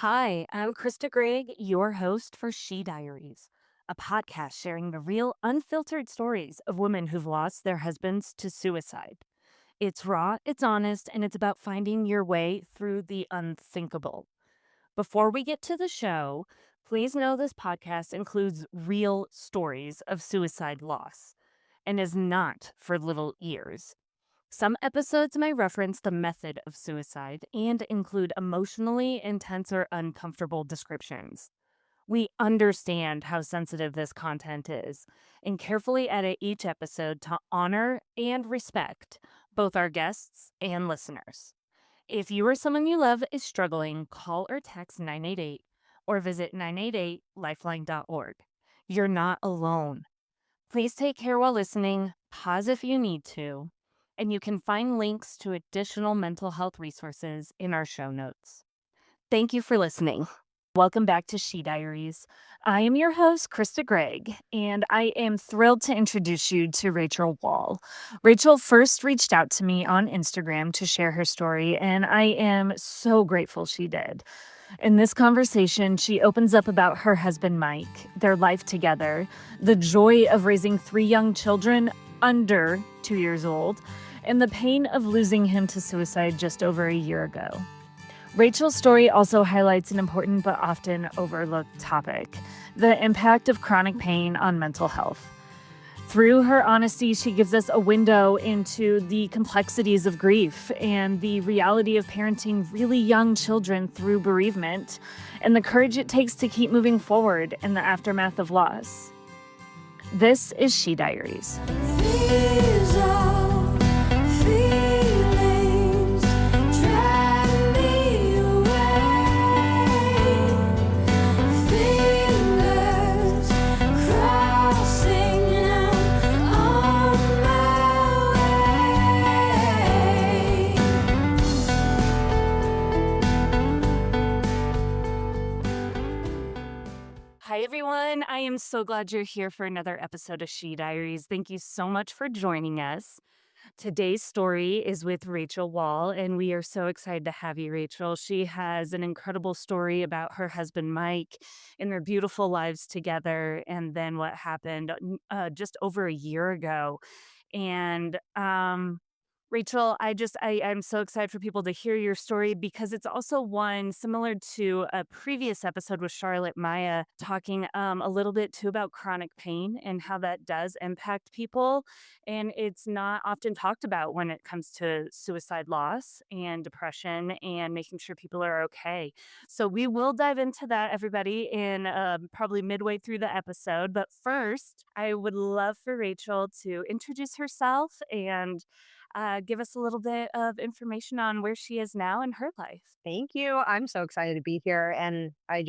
Hi, I'm Krista Gregg, your host for She Diaries, a podcast sharing the real, unfiltered stories of women who've lost their husbands to suicide. It's raw, it's honest, and it's about finding your way through the unthinkable. Before we get to the show, please know this podcast includes real stories of suicide loss and is not for little ears. Some episodes may reference the method of suicide and include emotionally intense or uncomfortable descriptions. We understand how sensitive this content is and carefully edit each episode to honor and respect both our guests and listeners. If you or someone you love is struggling, call or text 988 or visit 988lifeline.org. You're not alone. Please take care while listening, pause if you need to, and you can find links to additional mental health resources in our show notes. Thank you for listening. Welcome back to She Diaries. I am your host, Krista Gregg, and I am thrilled to introduce you to Rachel Wall. Rachel first reached out to me on Instagram to share her story, and I am so grateful she did. In this conversation, she opens up about her husband, Mike, their life together, the joy of raising three young children under 2 years old, and the pain of losing him to suicide just over a year ago. Rachel's story also highlights an important but often overlooked topic: the impact of chronic pain on mental health. Through her honesty, she gives us a window into the complexities of grief and the reality of parenting really young children through bereavement and the courage it takes to keep moving forward in the aftermath of loss. This is She Diaries. These are feelings drag me away. Fingers crossing now on my way. Hi, everyone. I am so glad you're here for another episode of She Diaries. Thank you so much for joining us. Today's story is with Rachel Wall, and we are so excited to have you, Rachel. She has an incredible story about her husband, Mike, and their beautiful lives together, and then what happened just over a year ago. And Rachel, I'm so excited for people to hear your story because it's also one similar to a previous episode with Charlotte Maya, talking a little bit too about chronic pain and how that does impact people. And it's not often talked about when it comes to suicide loss and depression and making sure people are okay. So we will dive into that, everybody, in probably midway through the episode. But first, I would love for Rachel to introduce herself and give us a little bit of information on where she is now in her life. Thank you. I'm so excited to be here. And I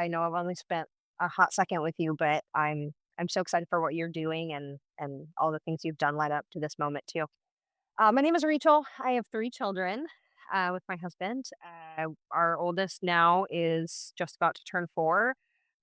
know I've only spent a hot second with you, but I'm so excited for what you're doing and all the things you've done led up to this moment too. My name is Rachel. I have three children with my husband. Our oldest now is just about to turn 4.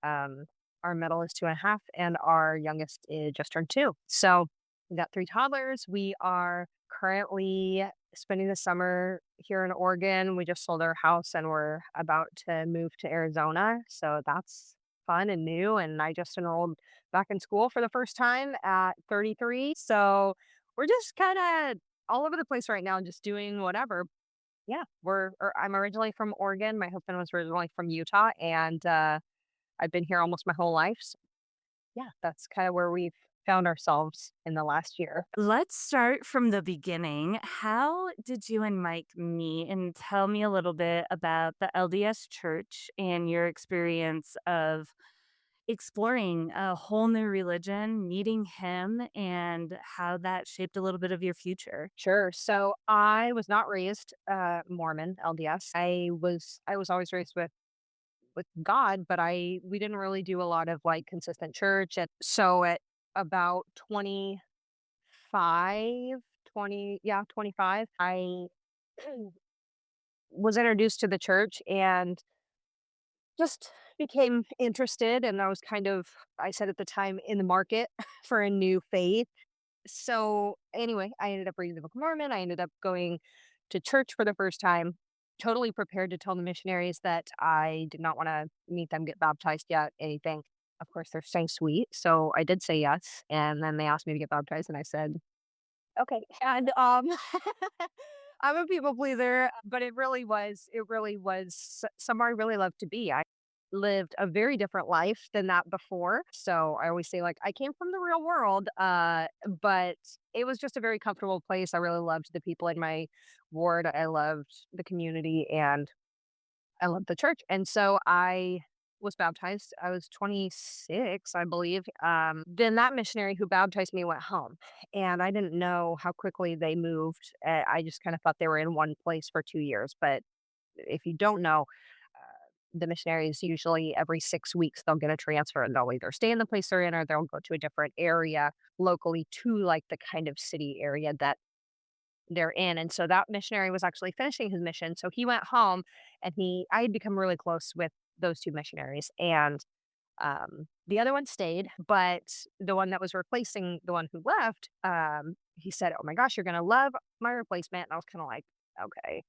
Um, our middle is 2.5, and our youngest is just turned 2. So we got three toddlers. We are currently spending the summer here in Oregon. We just sold our house and we're about to move to Arizona. So that's fun and new. And I just enrolled back in school for the first time at 33. So we're just kind of all over the place right now, just doing whatever. Yeah, I'm originally from Oregon. My husband was originally from Utah, and I've been here almost my whole life. So yeah, that's kind of where we've found ourselves in the last year. Let's start from the beginning. How did you and Mike meet? And tell me a little bit about the LDS church and your experience of exploring a whole new religion, meeting him, and how that shaped a little bit of your future. Sure. So I was not raised Mormon LDS. I was always raised with God, but I we didn't really do a lot of like consistent church. And so at about 25, 25, I was introduced to the church and just became interested. And I was I said at the time, in the market for a new faith. So anyway, I ended up reading the Book of Mormon. I ended up going to church for the first time. totally prepared to tell the missionaries that I did not want to meet them, get baptized yet, anything. Of course, they're staying sweet. So I did say yes. And then they asked me to get baptized, and I said, okay. And I'm a people pleaser, but it really was somewhere I really love to be. I lived a very different life than that before. So I always say, like, I came from the real world, but it was just a very comfortable place. I really loved the people in my ward. I loved the community, and I loved the church. And so I was baptized. I was 26, I believe. Then that missionary who baptized me went home, and I didn't know how quickly they moved. I just kind of thought they were in one place for 2 years. But if you don't know, the missionaries usually every 6 weeks they'll get a transfer, and they'll either stay in the place they're in, or they'll go to a different area locally to like the kind of city area that they're in. And so that missionary was actually finishing his mission. So he went home, and I had become really close with those two missionaries. And the other one stayed, but the one that was replacing the one who left, he said, "Oh my gosh, you're gonna love my replacement." And I was kind of like, "Okay."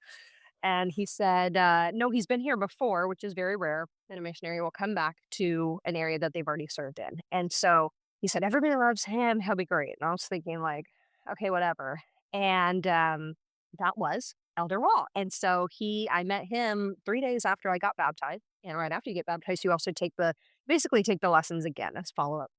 And he said, "No, he's been here before," which is very rare that a missionary will come back to an area that they've already served in. And so he said, "Everybody loves him. He'll be great." And I was thinking, like, okay, whatever. And that was Elder Wall. And so I met him 3 days after I got baptized. And right after you get baptized, you also basically take the lessons again as follow up.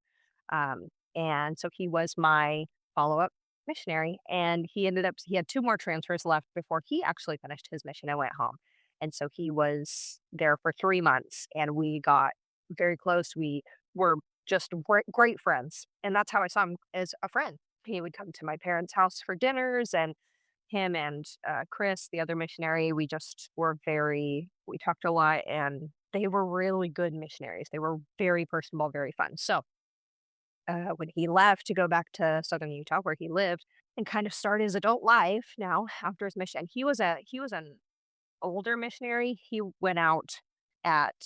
And so he was my follow-up missionary, and he had 2 more transfers left before he actually finished his mission and went home. And so he was there for 3 months, and we got very close. We were just great friends, and that's how I saw him, as a friend. He would come to my parents' house for dinners, and him and, Chris, the other missionary, we talked a lot, and they were really good missionaries. They were very personable, very fun. So when he left to go back to Southern Utah where he lived and kind of start his adult life now after his mission. He was an older missionary. He went out at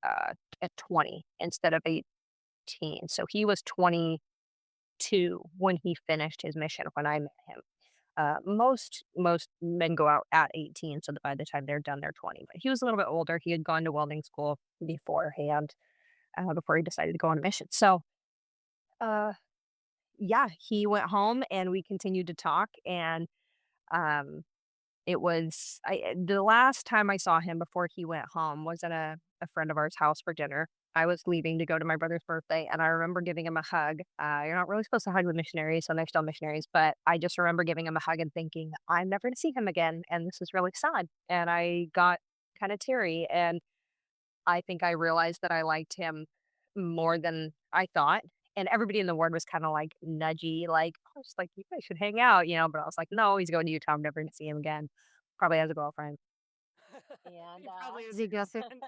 uh, at 20 instead of 18. So he was 22 when he finished his mission when I met him. Most men go out at 18, so that by the time they're done, they're 20. But he was a little bit older. He had gone to welding school beforehand, before he decided to go on a mission. So, uh, yeah, he went home, and we continued to talk. And um the last time I saw him before he went home was at a friend of ours house for dinner. I was leaving to go to my brother's birthday, and I remember giving him a hug. You're not really supposed to hug with missionaries, so they're still missionaries, but I just remember giving him a hug and thinking, I'm never going to see him again, and this is really sad. And I got kind of teary, and I think I realized that I liked him more than I thought. And everybody in the ward was kind of like nudgy, like, oh, just like, you guys should hang out, But I was like, no, he's going to Utah. I'm never going to see him again. Probably has a girlfriend. And He probably is he a goes, girlfriend.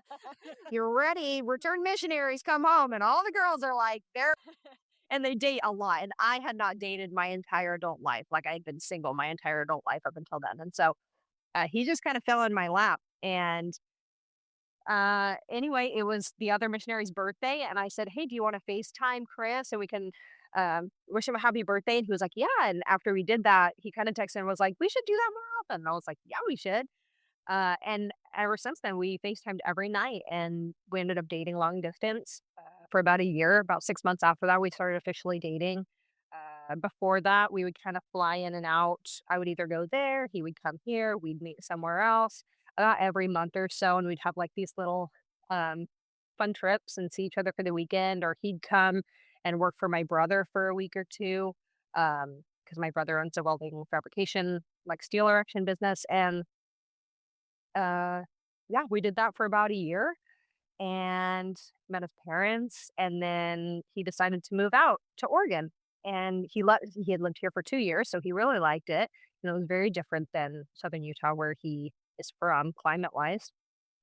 "You're ready. Return missionaries come home." And all the girls are like, and they date a lot. And I had not dated my entire adult life. Like, I had been single my entire adult life up until then. And so he just kind of fell in my lap. And anyway, it was the other missionary's birthday, and I said, "Hey, do you want to FaceTime Chris and we can wish him a happy birthday?" And he was like, "Yeah." And after we did that, he kind of texted and was like, "We should do that more often." And I was like, "Yeah, we should." And ever since then, we FaceTimed every night, and we ended up dating long distance for about a year. About 6 months after that, we started officially dating. Before that, we would kind of fly in and out. I would either go there, he would come here, we'd meet somewhere else every month or so, and we'd have like these little um, fun trips and see each other for the weekend, or he'd come and work for my brother for a week or two because my brother owns a welding fabrication, like steel erection business. And uh, yeah, we did that for about a year and met his parents, and then he decided to move out to Oregon. And he had lived here for 2 years, so he really liked it. And it was very different than Southern Utah, where he is from climate-wise.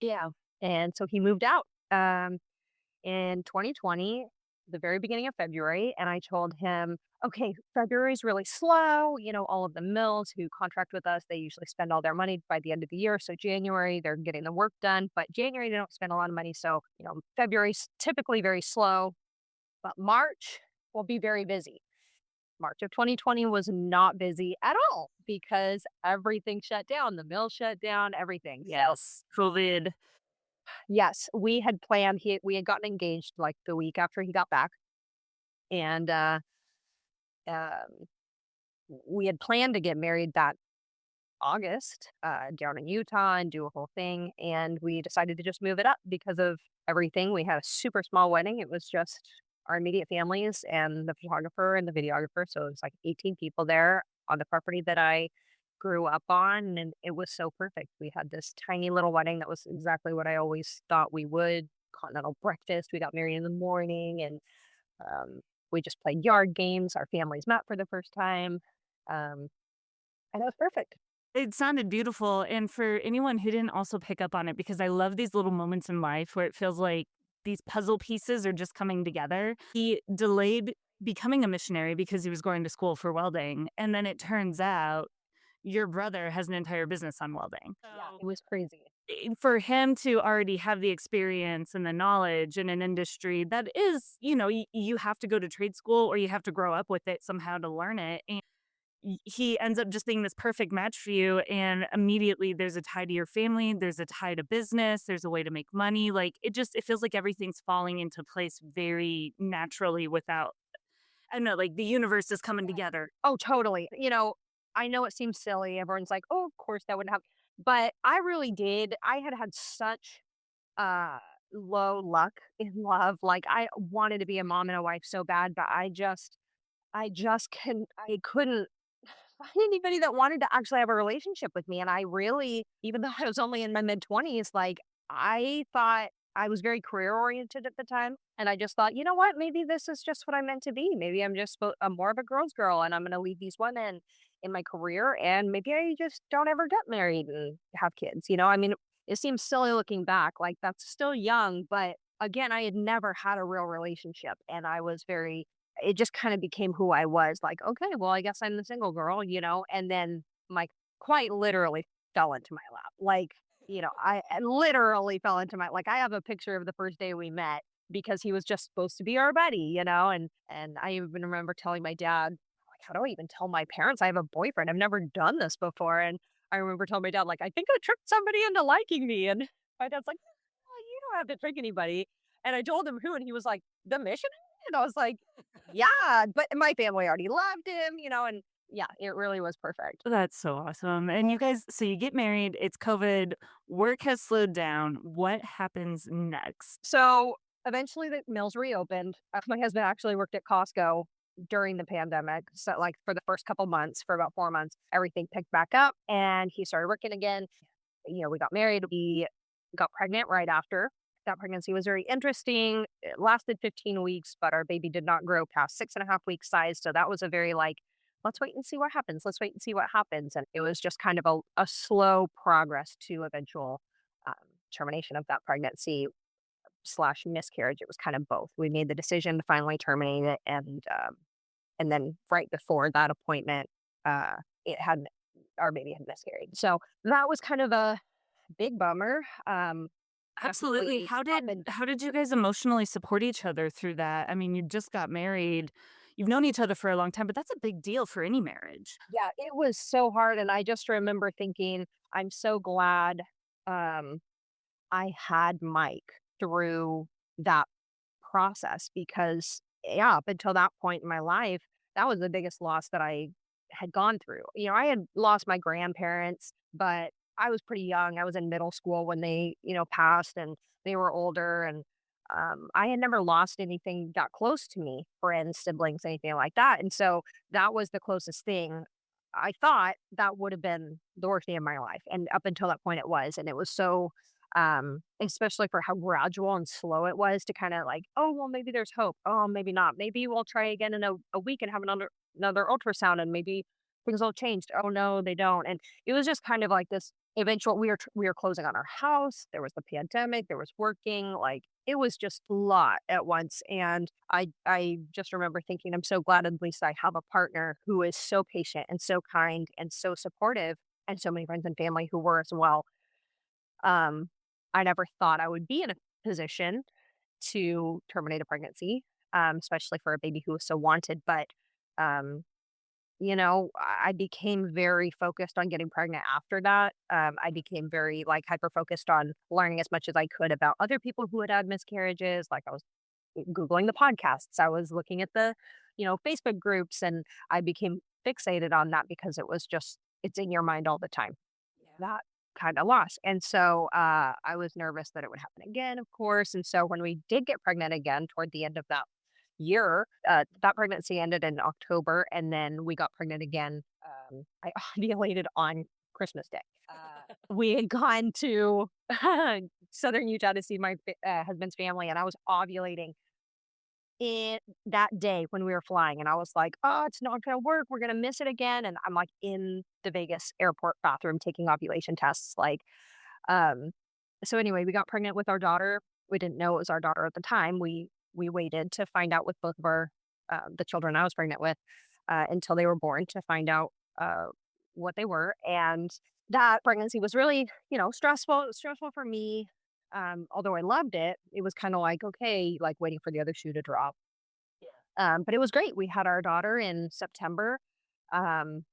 Yeah. And so he moved out, in 2020, the very beginning of February, and I told him, "Okay, February is really slow. All of the mills who contract with us, they usually spend all their money by the end of the year. So January, they're getting the work done, but January, they don't spend a lot of money. So, February's typically very slow, but March will be very busy." March of 2020 was not busy at all because everything shut down. The mill shut down, everything. So, Yes. COVID. yes, we had planned. We had gotten engaged like the week after he got back, and um, we had planned to get married that August, down in Utah and do a whole thing. And we decided to just move it up because of everything. We had a super small wedding. It was just our immediate families and the photographer and the videographer. So it was like 18 people there on the property that I grew up on. And it was so perfect. We had this tiny little wedding that was exactly what I always thought we would. Continental breakfast. We got married in the morning and um, we just played yard games. Our families met for the first time. Um, and it was perfect. It sounded beautiful, and for anyone who didn't also pick up on it, because I love these little moments in life where it feels like these puzzle pieces are just coming together. He delayed becoming a missionary because he was going to school for welding, and then it turns out your brother has an entire business on welding. Yeah, So, it was crazy. for him to already have the experience and the knowledge in an industry that is, you have to go to trade school or you have to grow up with it somehow to learn it, he ends up just being this perfect match for you, and immediately there's a tie to your family, there's a tie to business, there's a way to make money. Like, it feels like everything's falling into place very naturally without, I don't know, like the universe is coming together. Oh, totally. I know it seems silly. Everyone's like, "Oh, of course that wouldn't happen." But I really did. I had had such uh low luck in love. Like I wanted to be a mom and a wife so bad, but I couldn't find anybody that wanted to actually have a relationship with me. And I really, even though I was only in my mid-20s, like I thought I was very career oriented at the time. And I just thought, you know what? Maybe this is just what I'm meant to be. Maybe I'm more of a girl's girl and I'm going to lead these women in my career. And maybe I just don't ever get married and have kids. I mean, it seems silly looking back. Like that's still young. But again, I had never had a real relationship. And it just kind of became who I was. Like, okay, well, I guess I'm the single girl. And then my quite literally fell into my lap. Like, I literally fell into like I have a picture of the first day we met because he was just supposed to be our buddy. And I even remember telling my dad, like, how do I even tell my parents I have a boyfriend? I've never done this before. And I remember telling my dad, like, I think I tricked somebody into liking me. And my dad's like, well, you don't have to trick anybody. And I told him who, and he was like, the missionary? And I was like, yeah, but my family already loved him. And yeah, it really was perfect. That's so awesome. And you guys, so you get married, it's COVID, work has slowed down. What happens next? So eventually the mills reopened. My husband actually worked at Costco during the pandemic. So, like, for the first couple months, for about 4 months, everything picked back up and he started working again. We got married. We got pregnant right after. That pregnancy was very interesting. It lasted 15 weeks, but our baby did not grow past 6.5 weeks size. So that was a very like, let's wait and see what happens. Let's wait and see what happens. And it was just kind of a slow progress to eventual um, termination of that pregnancy slash miscarriage. It was kind of both. We made the decision to finally terminate it, and then right before that appointment, uh, it had our baby had miscarried. So that was kind of a big bummer. Absolutely. Definitely happened. How did you guys emotionally support each other through that? I mean, you just got married. You've known each other for a long time, but that's a big deal for any marriage. Yeah, it was so hard, and I just remember thinking, I'm so glad um, I had Mike through that process because, yeah, up until that point in my life, that was the biggest loss that I had gone through. I had lost my grandparents, but I was pretty young. I was in middle school when they passed and they were older. And I had never lost anything that close to me, friends, siblings, anything like that. And so that was the closest thing. I thought that would have been the worst day of my life. And up until that point, it was. And it was so especially for how gradual and slow it was to kind of like, oh, well, maybe there's hope. Oh, maybe not. Maybe we'll try again in a week and have another ultrasound and maybe things will change. Oh no, they don't. And it was just kind of like this eventual we were closing on our house. There was the pandemic, there was working, like it was just a lot at once. And I just remember thinking, I'm so glad at least I have a partner who is so patient and so kind and so supportive and so many friends and family who were as well. um, I never thought I would be in a position to terminate a pregnancy, especially for a baby who was so wanted. But I became very focused on getting pregnant after that. I became very like hyper focused on learning as much as I could about other people who had had miscarriages. Like I was Googling the podcasts, I was looking at the, Facebook groups, and I became fixated on that because it's in your mind all the time. That kind of loss. And so I was nervous that it would happen again, of course. And so when we did get pregnant again toward the end of that year, that pregnancy ended in October, and then we got pregnant again. I ovulated on Christmas Day. We had gone to southern Utah to see my husband's family, and I was ovulating in that day when we were flying, and I was like, "Oh, it's not gonna work. We're gonna miss it again." And I'm like in the Vegas airport bathroom taking ovulation tests. Um, so anyway, we got pregnant with our daughter. We didn't know it was our daughter at the time. We waited to find out with both of the children I was pregnant with, until they were born to find out what they were. And that pregnancy was really, stressful. It was stressful for me. Although I loved it, it was kind of like, okay, like waiting for the other shoe to drop. But it was great. We had our daughter in September, um,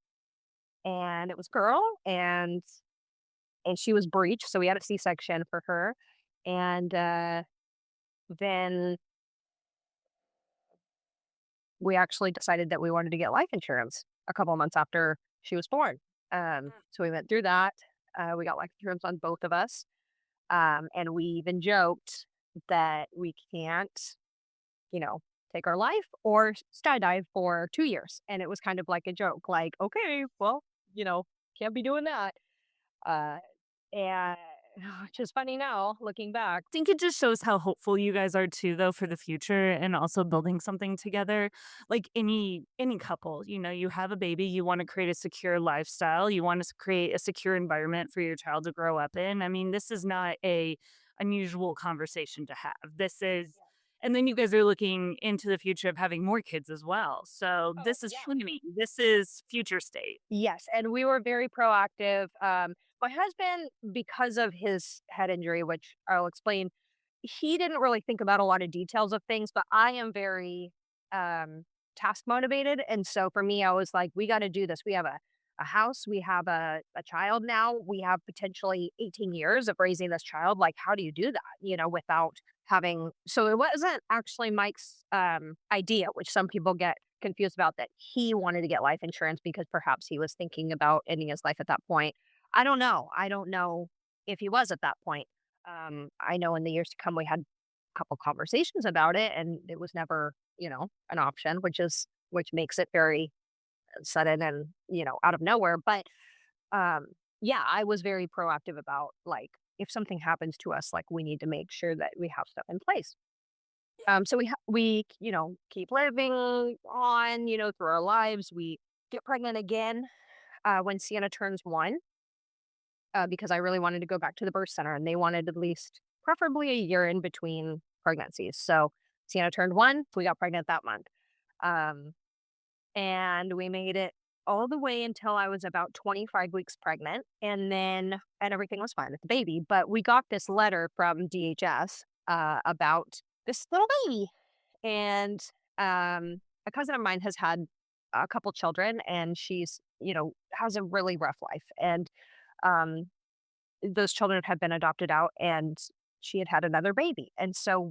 and it was a girl, and she was breech, so we had a C-section for her. And then we actually decided that we wanted to get life insurance a couple of months after she was born. So we went through that. We got life insurance on both of us. And we even joked that we can't, you know, take our life or skydive for 2 years. And it was kind of like a joke, like, okay, well, you know, can't be doing that. Uh, and which is funny now looking back. Think it just shows how hopeful you guys are too though for the future and also building something together. Like any couple, you have a baby, you want to create a secure lifestyle, you want to create a secure environment for your child to grow up in. I mean, this is not a unusual conversation to have. This is and then you guys are looking into the future of having more kids as well. So Oh, this is yeah. planning. This is future state. Yes, and we were very proactive. My husband, because of his head injury, which I'll explain, he didn't really think about a lot of details of things, but I am very um, task motivated. And so for me, I was like, we got to do this. We have a house, we have a child now, we have potentially 18 years of raising this child. Like, how do you do that, without having. So it wasn't actually Mike's idea, which some people get confused about, that he wanted to get life insurance because perhaps he was thinking about ending his life at that point. I don't know. I don't know if he was at that point. I know in the years to come, we had a couple conversations about it, and it was never, an option, which makes it very sudden and, out of nowhere. But um, yeah, I was very proactive about like, if something happens to us, like we need to make sure that we have stuff in place. So we keep living on, through our lives. We get pregnant again when Sienna turns 1, because I really wanted to go back to the birth center, and they wanted at least preferably a year in between pregnancies. So Sienna turned 1, we got pregnant that month. Um, and we made it all the way until I was about 25 weeks pregnant, and everything was fine with the baby. But we got this letter from DHS about this little baby, and a cousin of mine has had a couple children, and she's has a really rough life, and um, those children had been adopted out, and she had had another baby. And so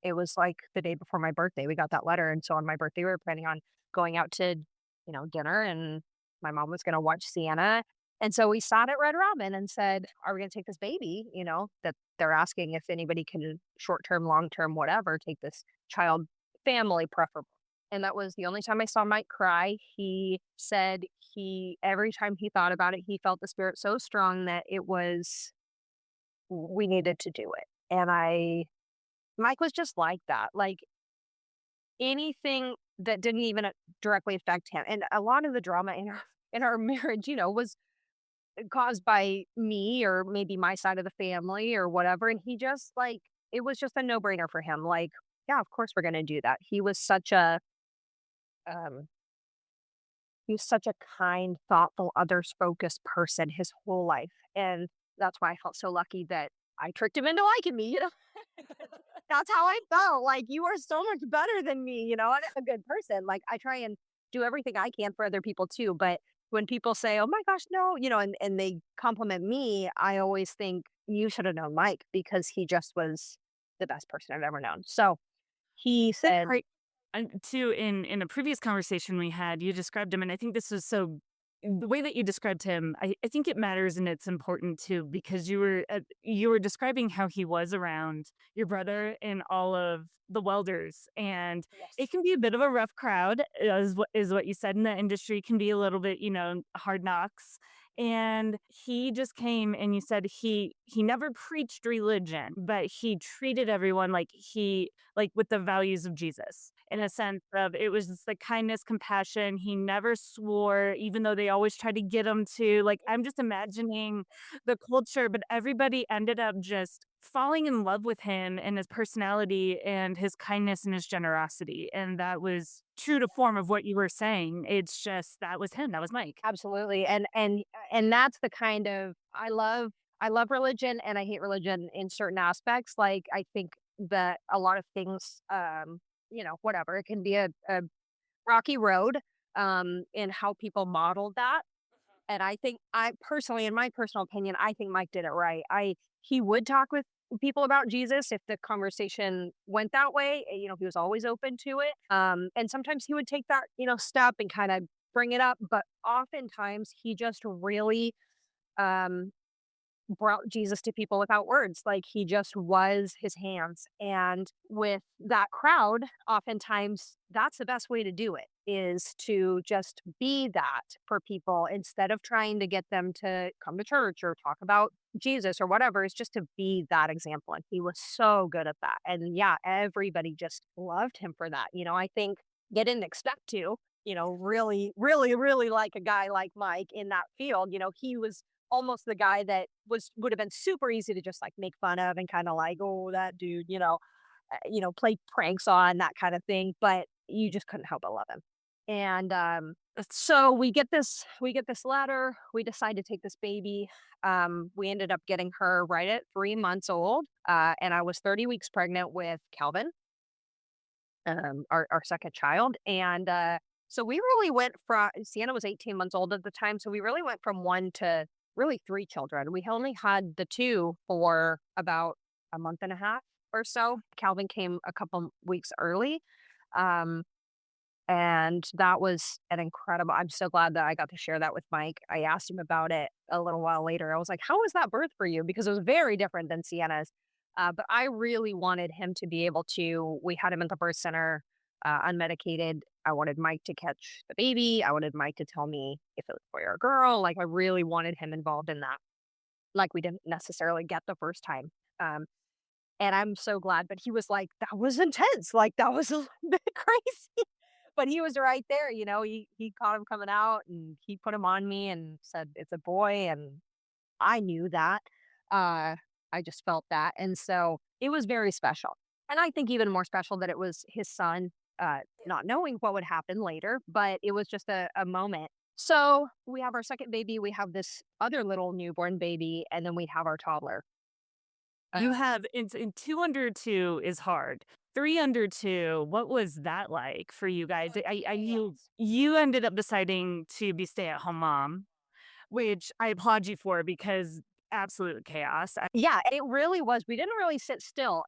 it was like the day before my birthday, we got that letter. And so on my birthday, we were planning on going out to, dinner, and my mom was going to watch Sienna. And so we sat at Red Robin and said, are we going to take this baby? That they're asking if anybody can short term, long term, whatever, take this child, family preferable. And that was the only time I saw Mike cry. He said every time he thought about it, he felt the spirit so strong that we needed to do it. And Mike was just like that. Like anything that didn't even directly affect him. And a lot of the drama in our marriage, was caused by me or maybe my side of the family or whatever. And he just like, it was just a no brainer for him. Like, yeah, of course we're going to do that. Um, he was such a kind, thoughtful, others focused person his whole life. And that's why I felt so lucky that I tricked him into liking me. That's how I felt. Like, you are so much better than me, and I'm a good person. Like, I try and do everything I can for other people too. But when people say, "Oh my gosh, no," and they compliment me, I always think you should have known Mike because he just was the best person I've ever known. So he That said, part and too, in a previous conversation we had, you described him, and I think this was so the way that you described him, I think it matters and it's important too because you were describing how he was around your brother and all of the welders, and it "Yes, can be a bit of a rough crowd, is what you said in the industry can be a little bit, hard knocks. And he just came and you said he never preached religion, but he treated everyone like with the values of Jesus in a sense of it was just like kindness, compassion. He never swore, even though they always tried to get him to. Like, I'm just imagining the culture, but everybody ended up just falling in love with him and his personality and his kindness and his generosity. And that was true to form of what you were saying. It's just that was him. That was Mike. absolutely." And that's the kind of I love religion and I hate religion in certain aspects. Like I think that a lot of things, whatever, it can be a rocky road in how people model that. And I think I personally, in my personal opinion, I think Mike did it right. He would talk with people about Jesus if the conversation went that way. He was always open to it. And sometimes he would take that, step and kind of bring it up. But oftentimes he just really um brought Jesus to people without words. Like he just was his hands. And with that crowd, oftentimes that's the best way to do it is to just be that for people instead of trying to get them to come to church or talk about Jesus or whatever, is just to be that example. And he was so good at that. And yeah, everybody just loved him for that. I think they didn't expect to, really, really, really like a guy like Mike in that field. He was almost the guy that would have been super easy to just like make fun of and kind of like, oh, that dude, play pranks on that kind of thing. But you just couldn't help but love him. And so we get this letter. We decide to take this baby. We ended up getting her right at 3 months old, and I was 30 weeks pregnant with Calvin, our second child. And so we really went from Sienna was 18 months old at the time. So we really went from one to really three children. We only had the two for about a month and a half or so. Calvin came a couple weeks early. Um, and that was an incredible I'm so glad that I got to share that with Mike. I asked him about it a little while later. I was like, "How was that birth for you?" Because it was very different than Sienna's. But I really wanted him to be able to we had him at the birth center, unmedicated. I wanted Mike to catch the baby. I wanted Mike to tell me if it was a boy or a girl. Like, I really wanted him involved in that, like we didn't necessarily get the first time. Um, and I'm so glad, but he was like, "That was intense, like, that was a little bit crazy." But he was right there, he caught him coming out, and he put him on me and said, "It's a boy," and I knew that. Uh, I just felt that, and so it was very special. And I think even more special that it was his son, not knowing what would happen later, but it was just a moment. So, we have our second baby, we have this other little newborn baby, and then we have our toddler. You have in 2 under 2 is hard. 3 under 2, what was that like for you guys? Chaos. You ended up deciding to be stay-at-home mom, which I applaud you for because absolute chaos. Yeah, it really was. We didn't really sit still.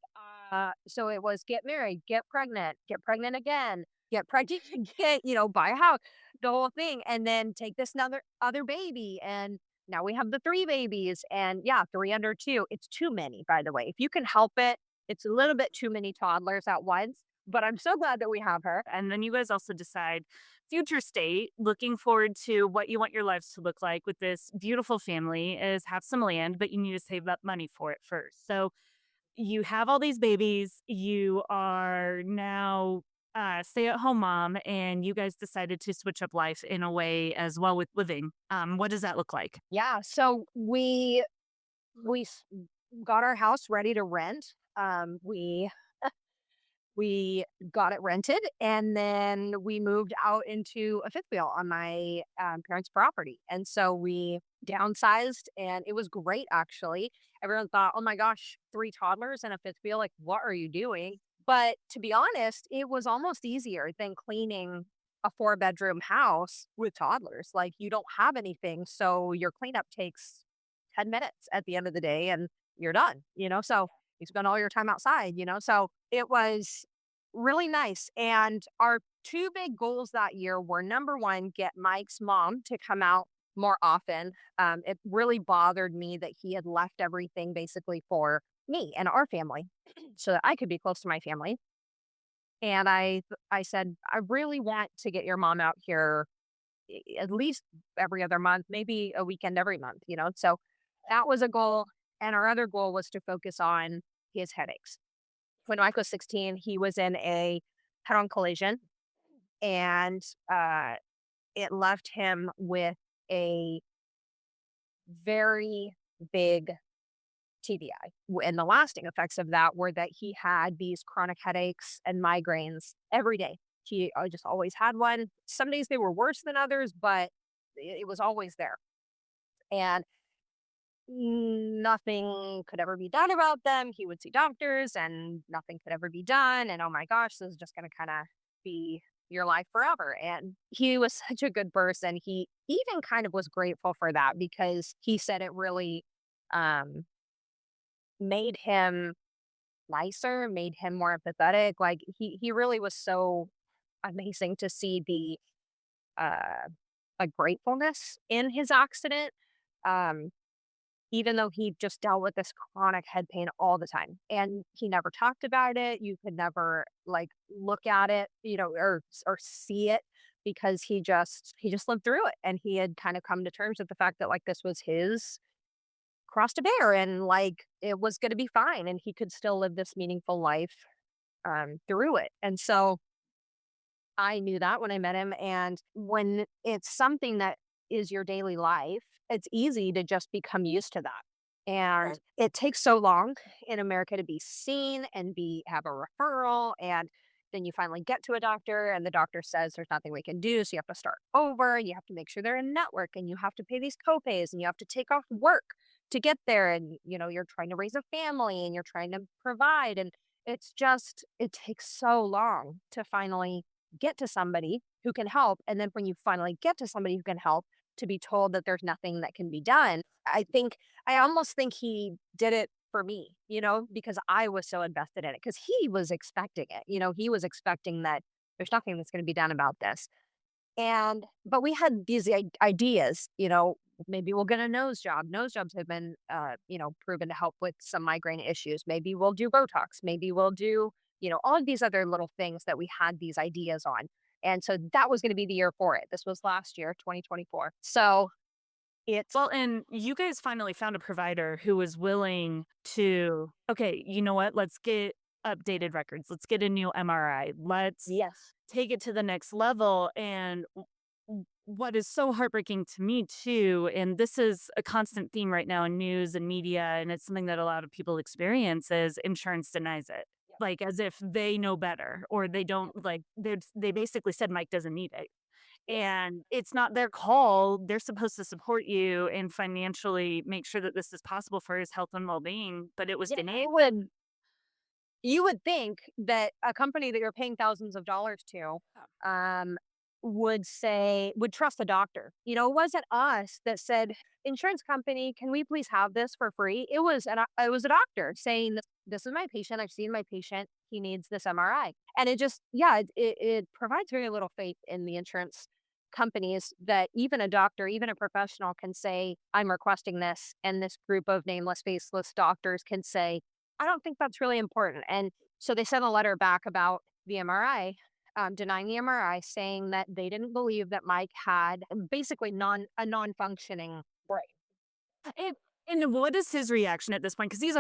So it was get married, get pregnant again, get pregnant again, buy a house, the whole thing, and then take this another other baby. And now we have the three babies. And yeah, three under two. It's too many, by the way. If you can help it, it's a little bit too many toddlers at once. But I'm so glad that we have her. And then you guys also decide future state, looking forward to what you want your lives to look like with this beautiful family is have some land, but you need to save up money for it first. So you have all these babies, you are now stay-at-home mom, and you guys decided to switch up life in a way as well with living. What does that look like? Yeah. So we got our house ready to rent. We got it rented, and then we moved out into a fifth wheel on my, parents' property, and so we downsized, and it was great, actually. Everyone thought, "Oh my gosh, 3 toddlers and a fifth wheel, like, what are you doing?" But to be honest, it was almost easier than cleaning a 4-bedroom house with toddlers. Like, you don't have anything, so your cleanup takes 10 minutes at the end of the day and you're done, So you spend all your time outside, So it was really nice. And our two big goals that year were, number one, get Mike's mom to come out more often. It really bothered me that he had left everything basically for me and our family so that I could be close to my family. And I said, I really want to get your mom out here at least every other month, maybe a weekend every month, So that was a goal. And our other goal was to focus on his headaches. When Mike was 16, he was in a head on collision, and it left him with a very big TBI. And the lasting effects of that were that he had these chronic headaches and migraines every day. He just always had one. Some days they were worse than others, but it was always there. And nothing could ever be done about them. He would see doctors and nothing could ever be done. And oh my gosh, this is just going to kind of be your life forever. And he was such a good person. He even kind of was grateful for that because he said it really um, made him nicer, made him more empathetic. Like, he really was so amazing to see the uh, gratefulness in his accident. Um, Even though he just dealt with this chronic head pain all the time and he never talked about it. You could never like look at it, or see it because he just lived through it, and he had kind of come to terms with the fact that like this was his cross to bear, and like it was going to be fine and he could still live this meaningful life through it. And so I knew that when I met him. And when it's something that is your daily life, it's easy to just become used to that. And Right. it takes so long in America to be seen and have a referral. And then you finally get to a doctor and the doctor says there's nothing we can do. So you have to start over. You have to make sure they're in network and you have to pay these copays and you have to take off work to get there. And, you're trying to raise a family and you're trying to provide. And it takes so long to finally get to somebody who can help. And then when you finally get to somebody who can help, to be told that there's nothing that can be done. I almost think he did it for me, because I was so invested in it because he was expecting it. He was expecting that there's nothing that's going to be done about this. But we had these ideas, maybe we'll get a nose job. Nose jobs have been, proven to help with some migraine issues. Maybe we'll do Botox. Maybe we'll do, all of these other little things that we had these ideas on. And so that was going to be the year for it. This was last year, 2024. So it's, Well, and you guys finally found a provider who was willing to, okay, you know what? Let's get updated records. Let's get a new MRI. Let's yes. take it to the next level. And what is so heartbreaking to me, too, and this is a constant theme right now in news and media, and it's something that a lot of people experience, is insurance denies it. Like as if they know better or they don't like they basically said Mike doesn't need it. And it's not their call. They're supposed to support you and financially make sure that this is possible for his health and well-being, but it was Yeah, denied. you would think that a company that you're paying thousands of dollars to, um, would trust the doctor. It wasn't us that said, "Insurance company, can we please have this for free?" It was a doctor saying, "This is my patient. I've seen my patient. He needs this MRI." And it just, yeah, it provides very little faith in the insurance companies that even a doctor, even a professional can say, "I'm requesting this," and this group of nameless, faceless doctors can say, I don't think that's really important. And so they sent a letter back about the MRI, denying the MRI, saying that they didn't believe that Mike had basically a non-functioning brain. And and what is his reaction at this point? Because he's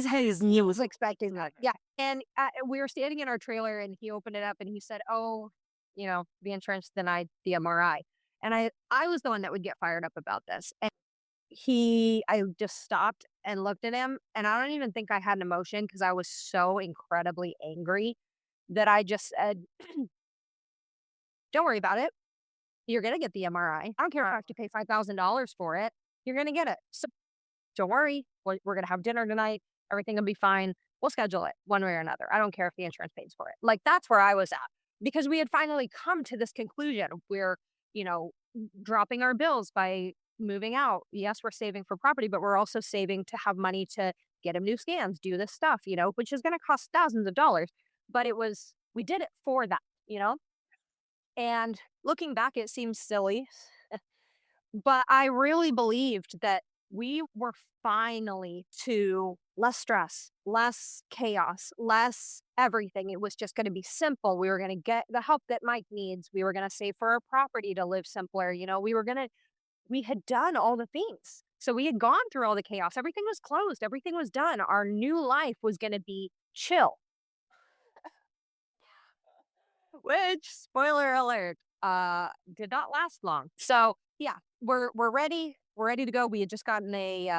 had his He news. was expecting that. Yeah. And we were standing in our trailer and he opened it up and he said, "Oh, the insurance denied the MRI." And I was the one that would get fired up about this. And I just stopped and looked at him, and I don't even think I had an emotion because I was so incredibly angry that I just said, "Don't worry about it. You're gonna get the MRI. I don't care if I have to pay $5,000 for it. You're gonna get it. So don't worry. We're gonna have dinner tonight. Everything will be fine. We'll schedule it one way or another. I don't care if the insurance pays for it." Like, that's where I was at. because we had finally come to this conclusion. We're, dropping our bills by moving out. Yes, we're saving for property, but we're also saving to have money to get him new scans, do this stuff, which is going to cost thousands of dollars. But we did it for that. And looking back, it seems silly, but I really believed that we were finally to less stress, less chaos, less everything. It was just going to be simple. We were going to get the help that Mike needs. We were going to save for our property to live simpler. We had done all the things. So we had gone through all the chaos. Everything was closed. Everything was done. Our new life was going to be chill, which, spoiler alert, did not last long. So yeah, we're ready. We're ready to go. We had just gotten a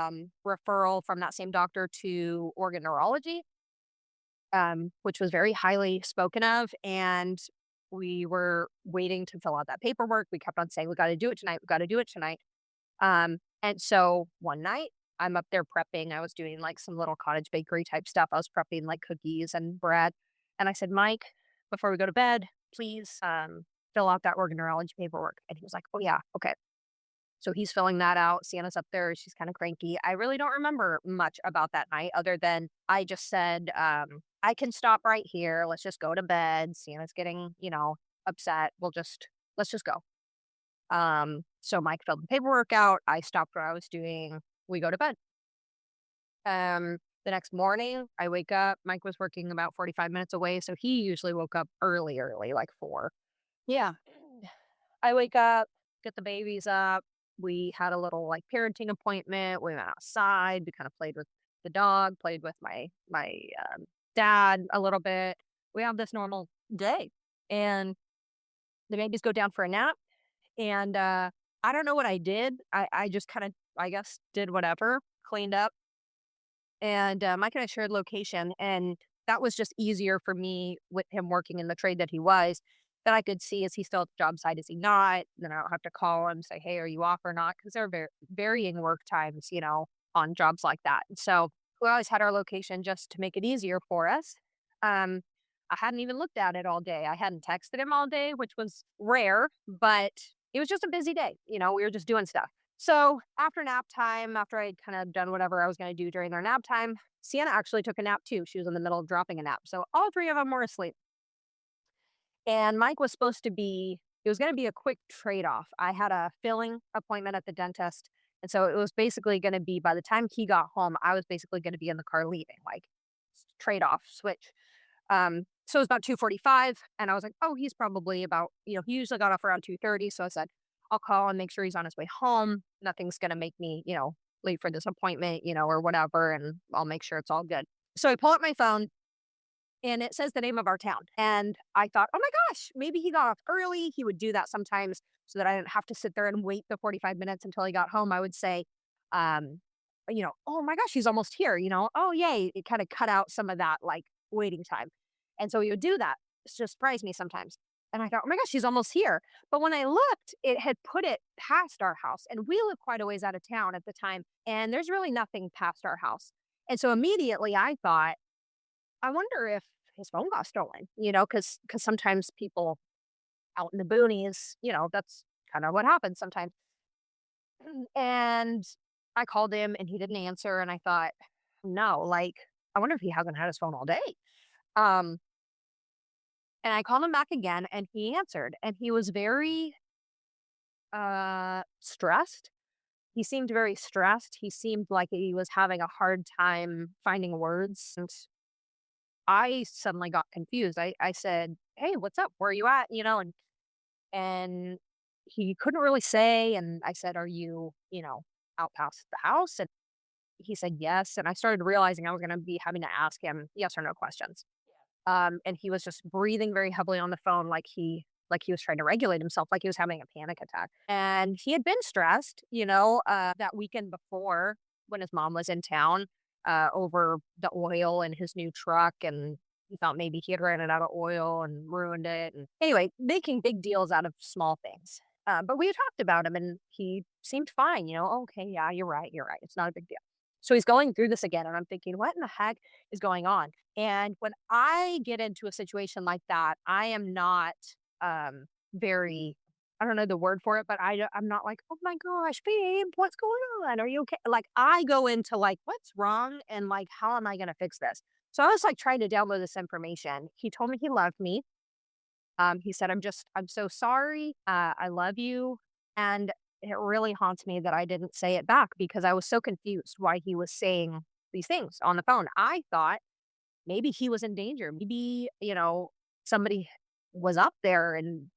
referral from that same doctor to organ neurology, which was very highly spoken of. And we were waiting to fill out that paperwork. We kept on saying, we got to do it tonight. We got to do it tonight. And so one night I'm up there prepping. I was doing like some little cottage bakery type stuff. I was prepping like cookies and bread. And I said, Mike, before we go to bed, please fill out that organ neurology paperwork. And he was like, oh, yeah. Okay. So he's filling that out. Sienna's up there. She's kind of cranky. I really don't remember much about that night other than I just said, I can stop right here. Let's just go to bed. Sienna's getting, upset. Let's just go. So Mike filled the paperwork out. I stopped what I was doing. We go to bed. The next morning, I wake up. Mike was working about 45 minutes away. So he usually woke up early, like 4. Yeah. I wake up, get the babies up. We had a little like parenting appointment. We went outside. We kind of played with the dog, played with my dad a little bit. We have this normal day, and the babies go down for a nap. And I don't know what I did. I just kind of, I guess, did whatever, cleaned up, and Mike and I shared location, and that was just easier for me with him working in the trade that he was. That I could see, is he still at the job site? Is he not? Then I don't have to call him, say, hey, are you off or not? Because there are varying work times, on jobs like that. And so we always had our location just to make it easier for us. Um, I hadn't even looked at it all day. I hadn't texted him all day, which was rare, but it was just a busy day. We were just doing stuff. So after nap time, after I'd kind of done whatever I was going to do during their nap time, Sienna actually took a nap too. She was in the middle of dropping a nap. So all 3 of them were asleep. And Mike was supposed to be, it was going to be a quick trade off. I had a filling appointment at the dentist. And so it was basically going to be, by the time he got home, I was basically going to be in the car leaving, like trade off, switch. So it was about 2:45, and I was like, oh, he's probably about, he usually got off around 2:30. So I said, I'll call and make sure he's on his way home. Nothing's going to make me, late for this appointment, or whatever. And I'll make sure it's all good. So I pull up my phone, and it says the name of our town. And I thought, oh my gosh, maybe he got off early. He would do that sometimes so that I didn't have to sit there and wait the 45 minutes until he got home. I would say, oh my gosh, he's almost here, oh, yay. It kind of cut out some of that like waiting time. And so he would do that. It's just surprised me sometimes. And I thought, oh my gosh, he's almost here. But when I looked, it had put it past our house. And we lived quite a ways out of town at the time. And there's really nothing past our house. And so immediately I thought, I wonder if his phone got stolen, because sometimes people out in the boonies, that's kind of what happens sometimes. And I called him and he didn't answer. And I thought, no, like, I wonder if he hasn't had his phone all day. Um, and I called him back again and he answered, and he was very stressed. He seemed very stressed. He seemed like he was having a hard time finding words. And I suddenly got confused. I said, hey, what's up? Where are you at? And he couldn't really say. And I said, are you, out past the house? And he said yes. And I started realizing I was going to be having to ask him yes or no questions. And he was just breathing very heavily on the phone, like he was trying to regulate himself, like he was having a panic attack. And he had been stressed, that weekend before when his mom was in town, over the oil in his new truck. And he thought maybe he had ran it out of oil and ruined it. And anyway, making big deals out of small things. But we talked about him and he seemed fine, okay, yeah, you're right. It's not a big deal. So he's going through this again, and I'm thinking, what in the heck is going on? And when I get into a situation like that, I am not very, I don't know the word for it, but I'm not like, oh my gosh, babe, what's going on? Are you okay? Like I go into like, what's wrong? And like, how am I going to fix this? So I was like trying to download this information. He told me he loved me. He said, I'm so sorry. I love you. And it really haunts me that I didn't say it back because I was so confused why he was saying these things on the phone. I thought maybe he was in danger. Maybe, somebody was up there and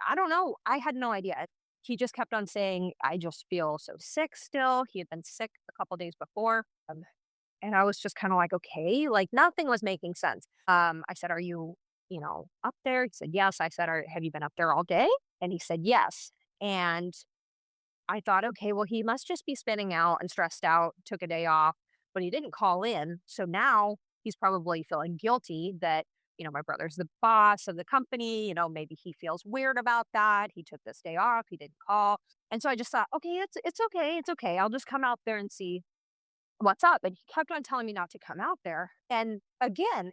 I don't know. I had no idea. He just kept on saying, I just feel so sick still. He had been sick a couple days before. And I was just kind of like, okay, like nothing was making sense. I said, are you, up there? He said, yes. I said, have you been up there all day? And he said, yes. And I thought, okay, well, he must just be spinning out and stressed out, took a day off, but he didn't call in. So now he's probably feeling guilty that, my brother's the boss of the company. Maybe he feels weird about that. He took this day off. He didn't call. And so I just thought, okay, it's okay. It's okay. I'll just come out there and see what's up. And he kept on telling me not to come out there. And again,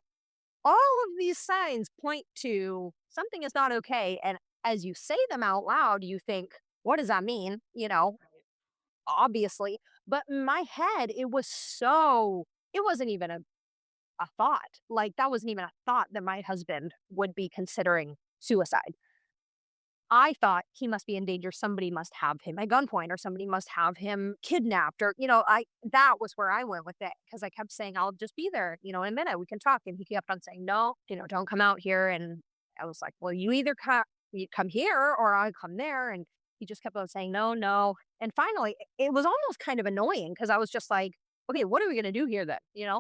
all of these signs point to something is not okay. And as you say them out loud, you think, what does that mean? Obviously. But in my head, it wasn't even a thought. Like, that wasn't even a thought that my husband would be considering suicide. I thought he must be in danger. Somebody must have him at gunpoint or somebody must have him kidnapped or, that was where I went with it because I kept saying, I'll just be there, in a minute. We can talk. And he kept on saying, no, don't come out here. And I was like, well, you come here or I come there. And he just kept on saying, no, no. And finally, it was almost kind of annoying because I was just like, okay, what are we going to do here then?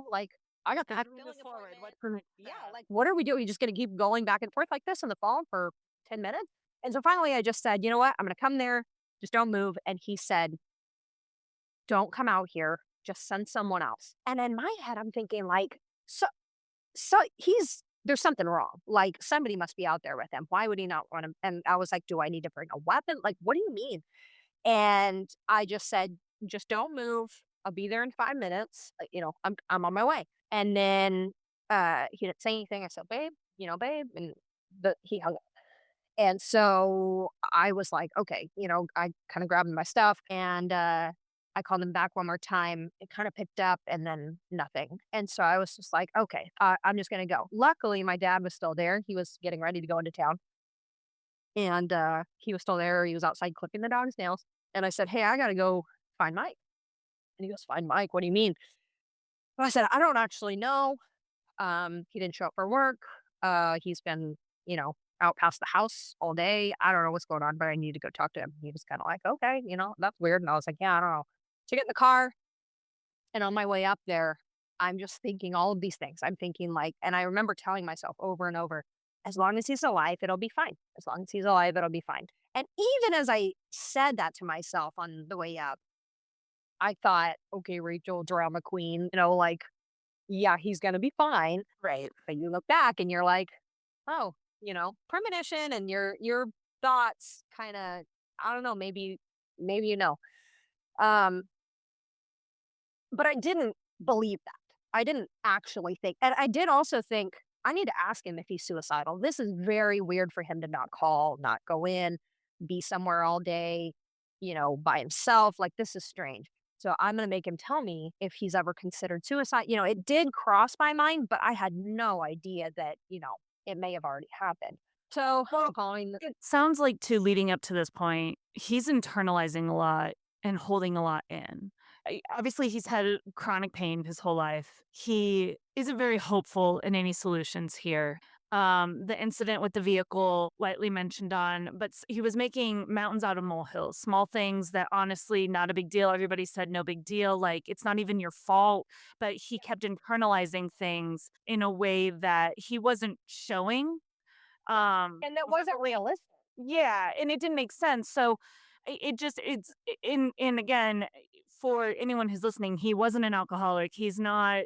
Like, I got that Moving filling this forward. appointment. What permit Yeah, that? like, what are we doing? You just going to keep going back and forth like this on the phone for 10 minutes? And so finally I just said, "You know what? I'm gonna come there. Just don't move." And he said, "Don't come out here. Just send someone else." And in my head, I'm thinking like, so there's something wrong. Like somebody must be out there with him. Why would he not want him? And I was like, "Do I need to bring a weapon? Like, what do you mean?" And I just said, "Just don't move. I'll be there in 5 minutes. I'm on my way." And then he didn't say anything. I said, "Babe, babe," and he hung. And so I was like, okay, I kind of grabbed my stuff and I called him back one more time. It kind of picked up and then nothing. And so I was just like, okay, I'm just going to go. Luckily, my dad was still there. He was getting ready to go into town and he was still there. He was outside clipping the dog's nails. And I said, hey, I got to go find Mike. And he goes, find Mike? What do you mean? So I said, I don't actually know. He didn't show up for work. He's been, out past the house all day. I don't know what's going on, but I need to go talk to him. He was kind of like, okay, that's weird. And I was like, yeah, I don't know. So I get in the car and on my way up there, I'm just thinking all of these things. I'm thinking like, and I remember telling myself over and over, as long as he's alive, it'll be fine. As long as he's alive, it'll be fine. And even as I said that to myself on the way up, I thought, okay, Rachel, drama queen, like, yeah, he's going to be fine. Right. But you look back and you're like, oh, premonition and your thoughts kind of, I don't know, maybe Um, but I didn't believe that. I didn't actually think, and I did also think I need to ask him if he's suicidal. This is very weird for him to not call, not go in, be somewhere all day, by himself. Like this is strange. So I'm gonna make him tell me if he's ever considered suicide. It did cross my mind, but I had no idea that, it may have already happened. So Well, calling it sounds like too leading up to this point, he's internalizing a lot and holding a lot in. Obviously, he's had chronic pain his whole life. He isn't very hopeful in any solutions here. The incident with the vehicle, lightly mentioned on, but he was making mountains out of molehills, small things that honestly not a big deal. Everybody said no big deal, like it's not even your fault. But he kept internalizing things in a way that he wasn't showing. and that wasn't realistic. Yeah, and it didn't make sense. So it just it's in again for anyone who's listening, he wasn't an alcoholic. He's not,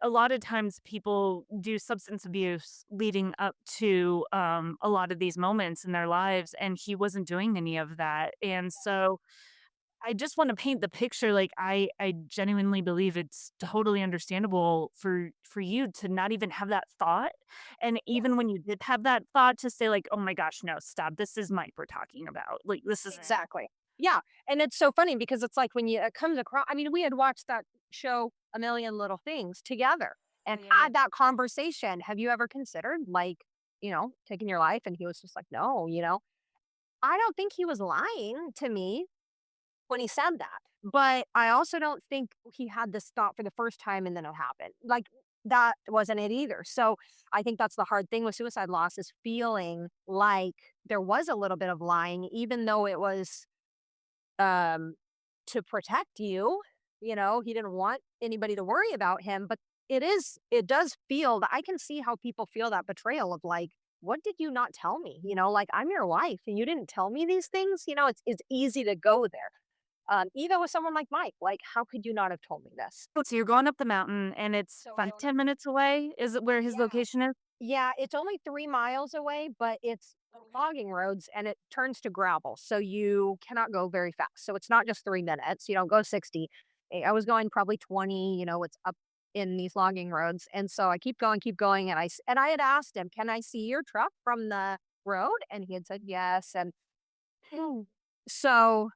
a lot of times people do substance abuse leading up to a lot of these moments in their lives and he wasn't doing any of that. And so I just wanna paint the picture, like, I genuinely believe it's totally understandable for you to not even have that thought, and Yeah. even when you did have that thought to say, like, "Oh my gosh, no, stop, this is Mike we're talking about, like, this isn't." Exactly. Yeah, and it's so funny because it's like when you it comes across I mean, we had watched that show, A Million Little Things, together and Yeah. had that conversation. "Have you ever considered, like, taking your life?" And he was just like, "No," you know? I don't think he was lying to me when he said that, but I also don't think he had this thought for the first time and then it happened. Like, that wasn't it either. So, I think that's the hard thing with suicide loss is feeling like there was a little bit of lying, even though it was um, to protect you. He didn't want anybody to worry about him, but it does feel that I can see how people feel that betrayal of like, what did you not tell me? Like I'm your wife and you didn't tell me these things. It's easy to go there. Even with someone like Mike, like, how could you not have told me this? So you're going up the mountain and it's So I 5, don't 10 minutes away? Is it where his Yeah. location is? Yeah, it's only 3 miles away, but it's Okay. logging roads and it turns to gravel. So you cannot go very fast. So it's not just 3 minutes. You don't go 60. I was going probably 20, it's up in these logging roads. And so I keep going. And I had asked him, can I see your truck from the road? And he had said yes. And so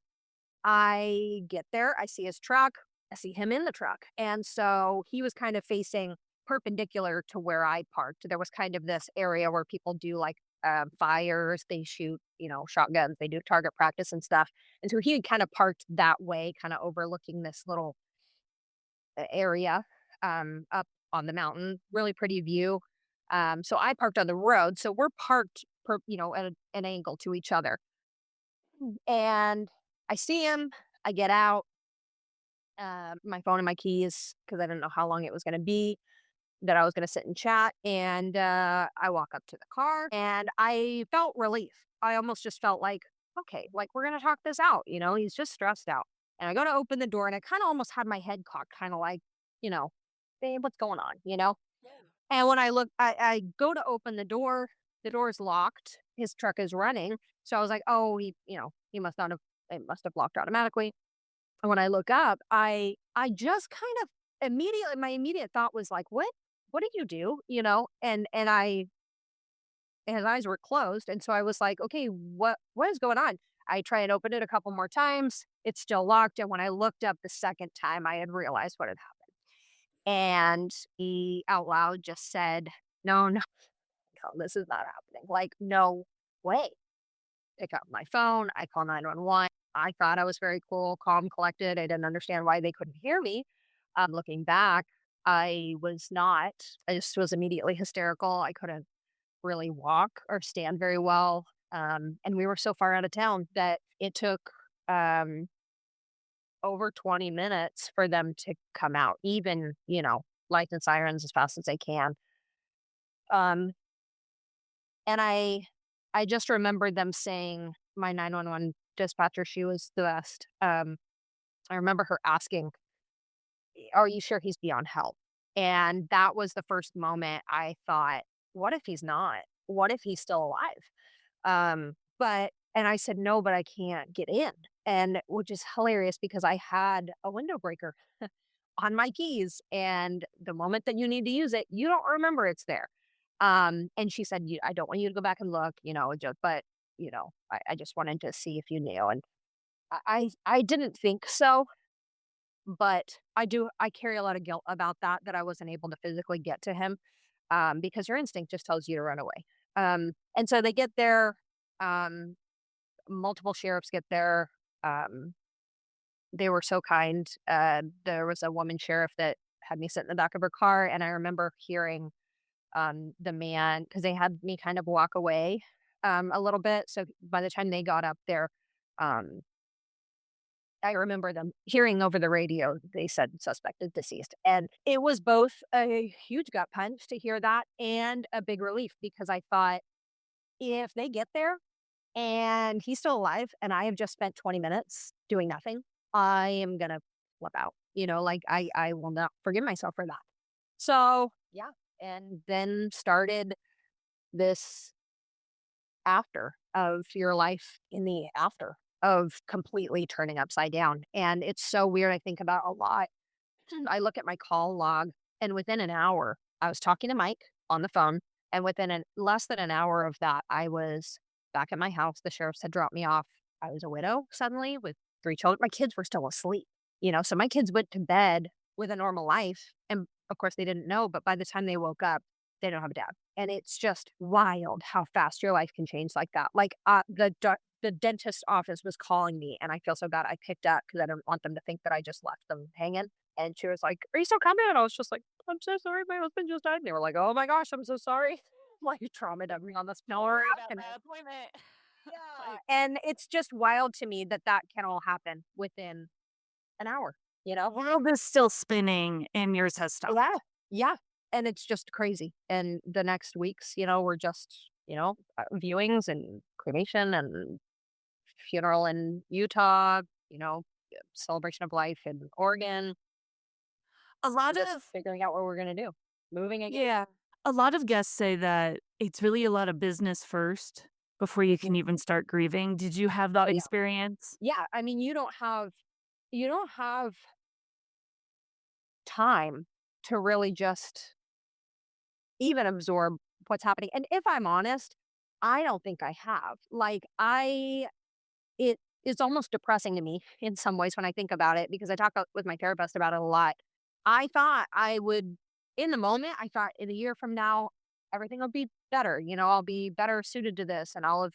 I get there, I see his truck, I see him in the truck. And so he was kind of facing perpendicular to where I parked. There was kind of this area where people do like fires, they shoot, shotguns, they do target practice and stuff. And so he had kind of parked that way, kind of overlooking this little area up on the mountain, really pretty view. So I parked on the road. So we're parked, at an angle to each other. And I see him, I get out my phone and my keys because I didn't know how long it was going to be that I was going to sit and chat. And I walk up to the car and I felt relief. I almost just felt like, okay, like we're going to talk this out. He's just stressed out. And I go to open the door and I kind of almost had my head cocked, kind of like, you know, babe, what's going on? And when I look, I go to open the door is locked. His truck is running. So I was like, oh, he must not have, it must have locked automatically. And when I look up, I just kind of immediately my immediate thought was like, What did you do?" And his eyes were closed, and so I was like, "Okay, what is going on?" I try and open it a couple more times, it's still locked, and when I looked up the second time, I had realized what had happened. And he out loud just said, "No, no, no, this is not happening. Like, no way." Pick up my phone, I call 911. I thought I was very cool, calm, collected. I didn't understand why they couldn't hear me. Looking back, I was not. I just was immediately hysterical. I couldn't really walk or stand very well. And we were so far out of town that it took um, over 20 minutes for them to come out, even, lights and sirens as fast as they can. Um, and I just remember them saying, my 911 dispatcher, she was the best. I remember her asking, "Are you sure he's beyond help?" And that was the first moment I thought, "What if he's not? What if he's still alive?" And I said, "No, but I can't get in." And which is hilarious because I had a window breaker on my keys, and the moment that you need to use it, you don't remember it's there. And she said, I don't want you to go back and look, just, but I just wanted to see if you knew." And I didn't think so, but I carry a lot of guilt about that I wasn't able to physically get to him, because your instinct just tells you to run away. And so they get there, um, multiple sheriffs get there. Um, they were so kind. There was a woman sheriff that had me sit in the back of her car, and I remember hearing the man because they had me kind of walk away a little bit. So by the time they got up there, um, I remember them hearing over the radio, they said suspected deceased. And it was both a huge gut punch to hear that and a big relief because I thought if they get there and he's still alive and I have just spent 20 minutes doing nothing, I am going to flip out. Like I will not forgive myself for that. So, yeah. And then started this after of your life in the after. of completely turning upside down. And it's so weird. I think about a lot. I look at my call log, and within an hour, I was talking to Mike on the phone. And within less than an hour of that, I was back at my house. The sheriffs had dropped me off. I was a widow suddenly with three children. My kids were still asleep, so my kids went to bed with a normal life. And of course, they didn't know, but by the time they woke up, they don't have a dad. And it's just wild how fast your life can change like that. Like the dentist office was calling me, and I feel so bad. I picked up because I don't want them to think that I just left them hanging. And she was like, "Are you still coming?" And I was just like, "I'm so sorry, my husband just died." And they were like, "Oh my gosh, I'm so sorry." Like trauma dumping on this Don't floor. worry about that appointment. Yeah. Like, And it's just wild to me that that can all happen within an hour, you the know? world is still spinning and yours has Yeah. stopped. Yeah. And it's just crazy. And the next weeks, we're just, viewings and cremation and funeral in Utah, celebration of life in Oregon. A lot We're just of figuring out what we're going to do. Moving again. Yeah. A lot of guests say that it's really a lot of business first before you can even start grieving. Did you have Oh that yeah. experience? Yeah. I mean, you don't have time to really just even absorb what's happening. And if I'm honest, I don't think I have. Like it is almost depressing to me in some ways when I think about it because I talk with my therapist about it a lot. I thought I would, in the moment, I thought in a year from now, everything will be better. I'll be better suited to this and I'll have,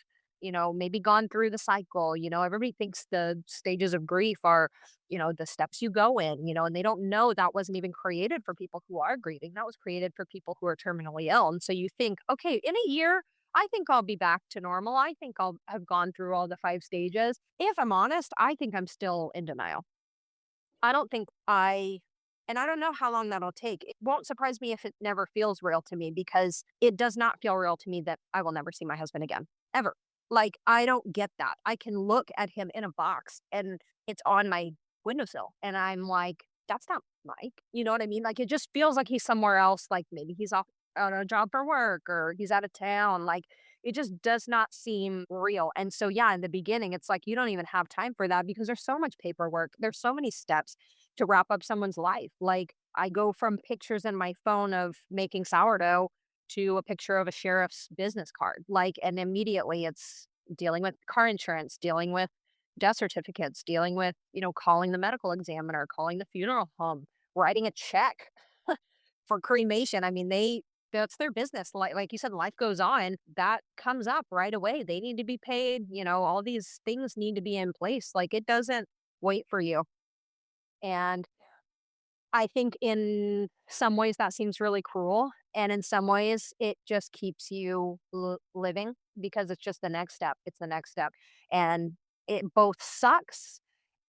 maybe gone through the cycle. Everybody thinks the stages of grief are, the steps you go in, and they don't know that wasn't even created for people who are grieving. That was created for people who are terminally ill. And so you think, okay, in a year, I think I'll be back to normal. I think I'll have gone through all the 5 stages. If I'm honest, I think I'm still in denial. I don't think and I don't know how long that'll take. It won't surprise me if it never feels real to me because it does not feel real to me that I will never see my husband again, ever. Like, I don't get that. I can look at him in a box and it's on my windowsill, and I'm like, "That's not Mike." You know what I mean? Like, it just feels like he's somewhere else. Like, maybe he's off on a job for work or he's out of town. Like, it just does not seem real. And so, yeah, in the beginning, it's like you don't even have time for that because there's so much paperwork. There's so many steps to wrap up someone's life. Like, I go from pictures in my phone of making sourdough to a picture of a sheriff's business card. Like, and immediately it's dealing with car insurance, dealing with death certificates, dealing with, calling the medical examiner, calling the funeral home, writing a check for cremation. I mean, that's their business. Like you said, life goes on. That comes up right away. They need to be paid. All these things need to be in place. Like, it doesn't wait for you. And I think in some ways that seems really cruel. And in some ways, it just keeps you living because it's just the next step. It's the next step. And it both sucks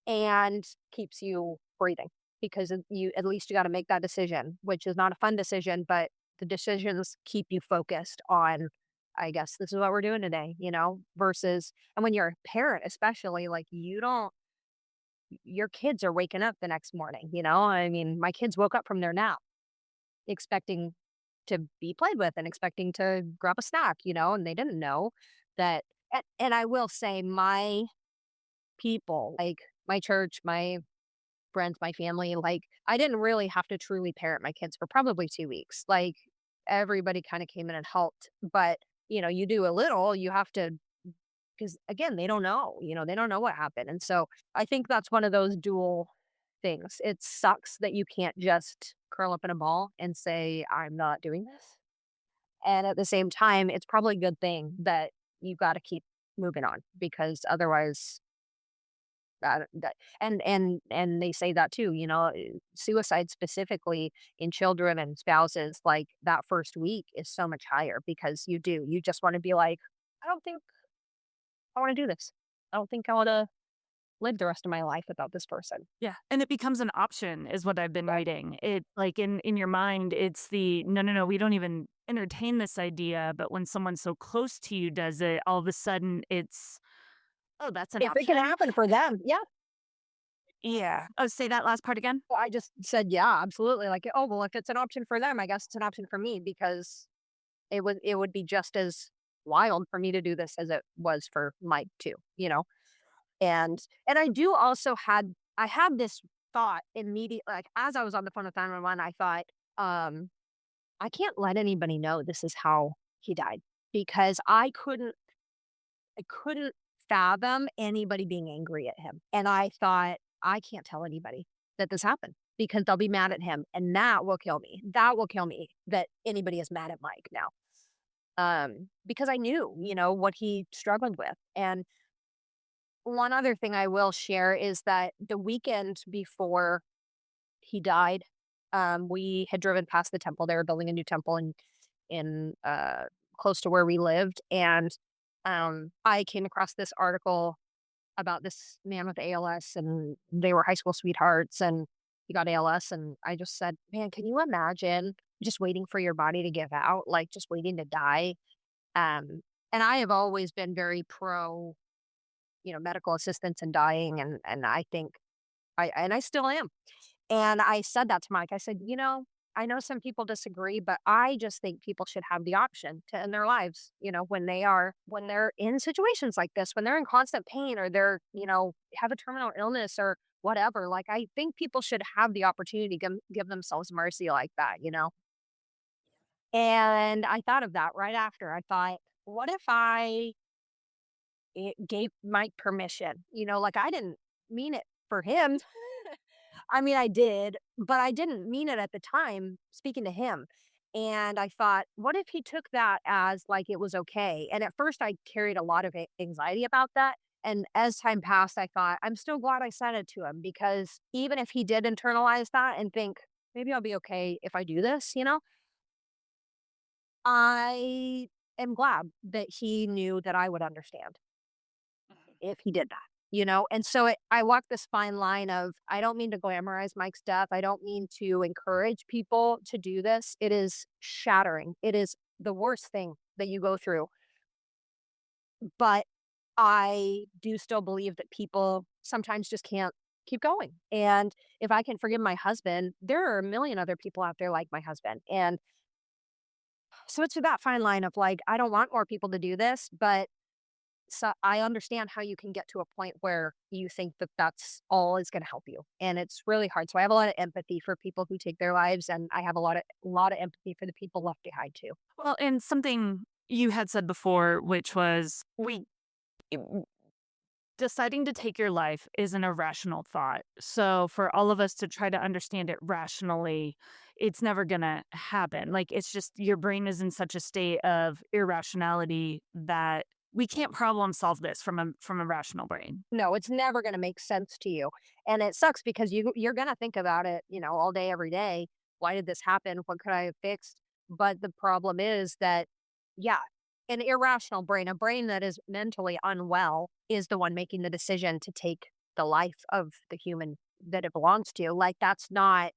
and keeps you breathing because you at least you got to make that decision, which is not a fun decision, but the decisions keep you focused on, I guess this is what we're doing today, versus, and when you're a parent, especially, like, you don't, your kids are waking up the next morning, I mean, my kids woke up from their nap expecting to be played with and expecting to grab a snack, and they didn't know that. And I will say, my people, like my church, my friends, my family, like, I didn't really have to truly parent my kids for probably 2 weeks. Like, everybody kind of came in and helped, but you do a little, you have to, because again, they don't know, they don't know what happened. And so I think that's one of those dual things. It sucks that you can't just curl up in a ball and say, I'm not doing this. And at the same time, it's probably a good thing that you got to keep moving on because otherwise and they say that too, suicide specifically in children and spouses, like that first week is so much higher because you just want to be like, I don't think I want to do this. I don't think I want to live the rest of my life without this person. Yeah, and it becomes an option is what I've been Right. reading. It like in your mind, it's the no, no, no, we don't even entertain this idea, but when someone so close to you does it, all of a sudden it's, oh, that's an If it can option. happen for them, yeah. Yeah. Oh, say that last part again. Well, I just said, yeah, absolutely. Like, oh well, if it's an option for them, I guess it's an option for me because it would be just as wild for me to do this as it was for Mike too. And I do also I had this thought immediate, like, as I was on the phone with 911, I thought, um, I can't let anybody know this is how he died, because I couldn't fathom anybody being angry at him. And I thought, I can't tell anybody that this happened because they'll be mad at him, and that will kill me. That will kill me that anybody is mad at Mike now. Because I knew, what he struggled with. And one other thing I will share is that the weekend before he died, we had driven past the temple. They were building a new temple in close to where we lived, and I came across this article about this man with ALS, and they were high school sweethearts, and he got ALS, and I just said, "Man, can you imagine just waiting for your body to give out, like just waiting to die?" Um, and I have always been very pro, medical assistance in dying, and I think I still am. And I said that to Mike. I said, I know some people disagree, but I just think people should have the option to end their lives, when they're in situations like this, when they're in constant pain, or they're, have a terminal illness or whatever. Like, I think people should have the opportunity to give themselves mercy like that. And I thought of that right after. I thought, what if I gave Mike permission? Like, I didn't mean it for him. I mean, I did, but I didn't mean it at the time speaking to him. And I thought, what if he took that as like it was okay? And at first, I carried a lot of anxiety about that. And as time passed, I thought, I'm still glad I said it to him, because even if he did internalize that and think, maybe I'll be okay if I do this, I am glad that he knew that I would understand if he did that. And so I walk this fine line of, I don't mean to glamorize Mike's death. I don't mean to encourage people to do this. It is shattering. It is the worst thing that you go through. But I do still believe that people sometimes just can't keep going. And if I can forgive my husband, there are a million other people out there like my husband. And so it's that fine line of like, I don't want more people to do this, but so I understand how you can get to a point where you think that that's all is going to help you, and it's really hard. So I have a lot of empathy for people who take their lives, and I have a lot of empathy for the people left behind too. Well, and something you had said before, which was deciding to take your life is an irrational thought. So for all of us to try to understand it rationally, it's never going to happen. Like, it's just your brain is in such a state of irrationality that we can't problem solve this from a rational brain. No, it's never going to make sense to you, and it sucks because you're going to think about it, all day, every day. Why did this happen? What could I have fixed? But the problem is that, yeah, an irrational brain, a brain that is mentally unwell, is the one making the decision to take the life of the human that it belongs to. Like, that's not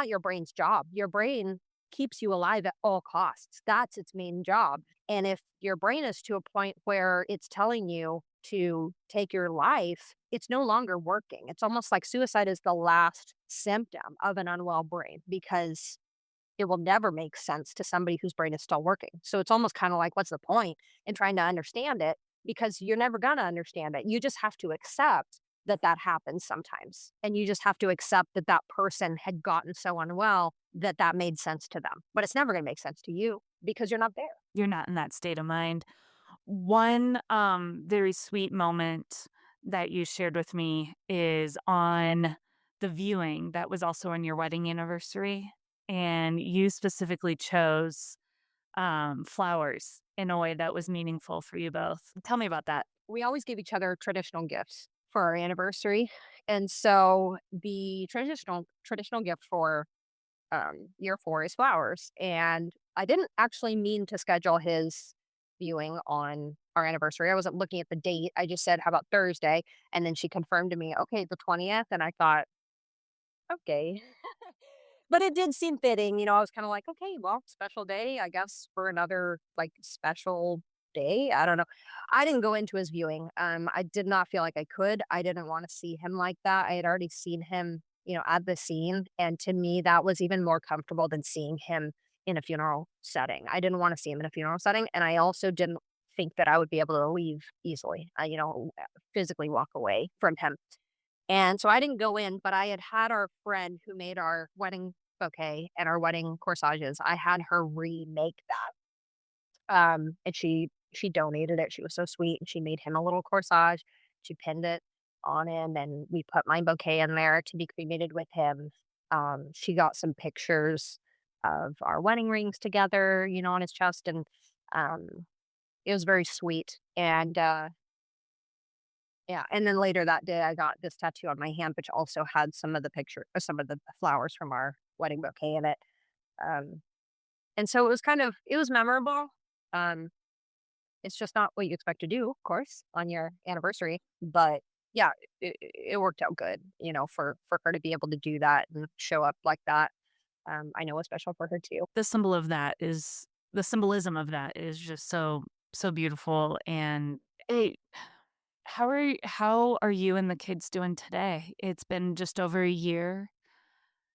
your brain's job. Your brain keeps you alive at all costs. That's its main job. And if your brain is to a point where it's telling you to take your life, it's no longer working. It's almost like suicide is the last symptom of an unwell brain, because it will never make sense to somebody whose brain is still working. So it's almost kind of like, what's the point in trying to understand it? Because you're never going to understand it. You just have to accept that that happens sometimes. And you just have to accept that that person had gotten so unwell that that made sense to them. But it's never going to make sense to you because you're not there. You're not in that state of mind. One very sweet moment that you shared with me is on the viewing that was also on your wedding anniversary. And you specifically chose flowers in a way that was meaningful for you both. Tell me about that. We always give each other traditional gifts for our anniversary. And so the traditional gift for year 4 is flowers. And I didn't actually mean to schedule his viewing on our anniversary. I wasn't looking at the date. I just said, how about Thursday? And then she confirmed to me, okay, the 20th. And I thought, okay. But it did seem fitting. I was kind of like, okay, well, special day, I guess, for another like special day. I don't know. I didn't go into his viewing. I did not feel like I could. I didn't want to see him like that. I had already seen him, at the scene. And to me, that was even more comfortable than seeing him in a funeral setting. I didn't want to see him in a funeral setting. And I also didn't think that I would be able to leave easily, physically walk away from him. And so I didn't go in, but I had our friend who made our wedding bouquet and our wedding corsages. I had her remake that. And she donated it. She was so sweet, and she made him a little corsage. She pinned it on him, and we put my bouquet in there to be cremated with him. She got some pictures of our wedding rings together, on his chest, and um, it was very sweet. And yeah, and then later that day, I got this tattoo on my hand, which also had some of the flowers from our wedding bouquet in it. Um, and so it was memorable. Um, It's just not what you expect to do, of course, on your anniversary, but yeah, it worked out good, for her to be able to do that and show up like that. I know it's special for her too. The the symbolism of that is just so beautiful. And hey, how are you and the kids doing today? It's been just over a year.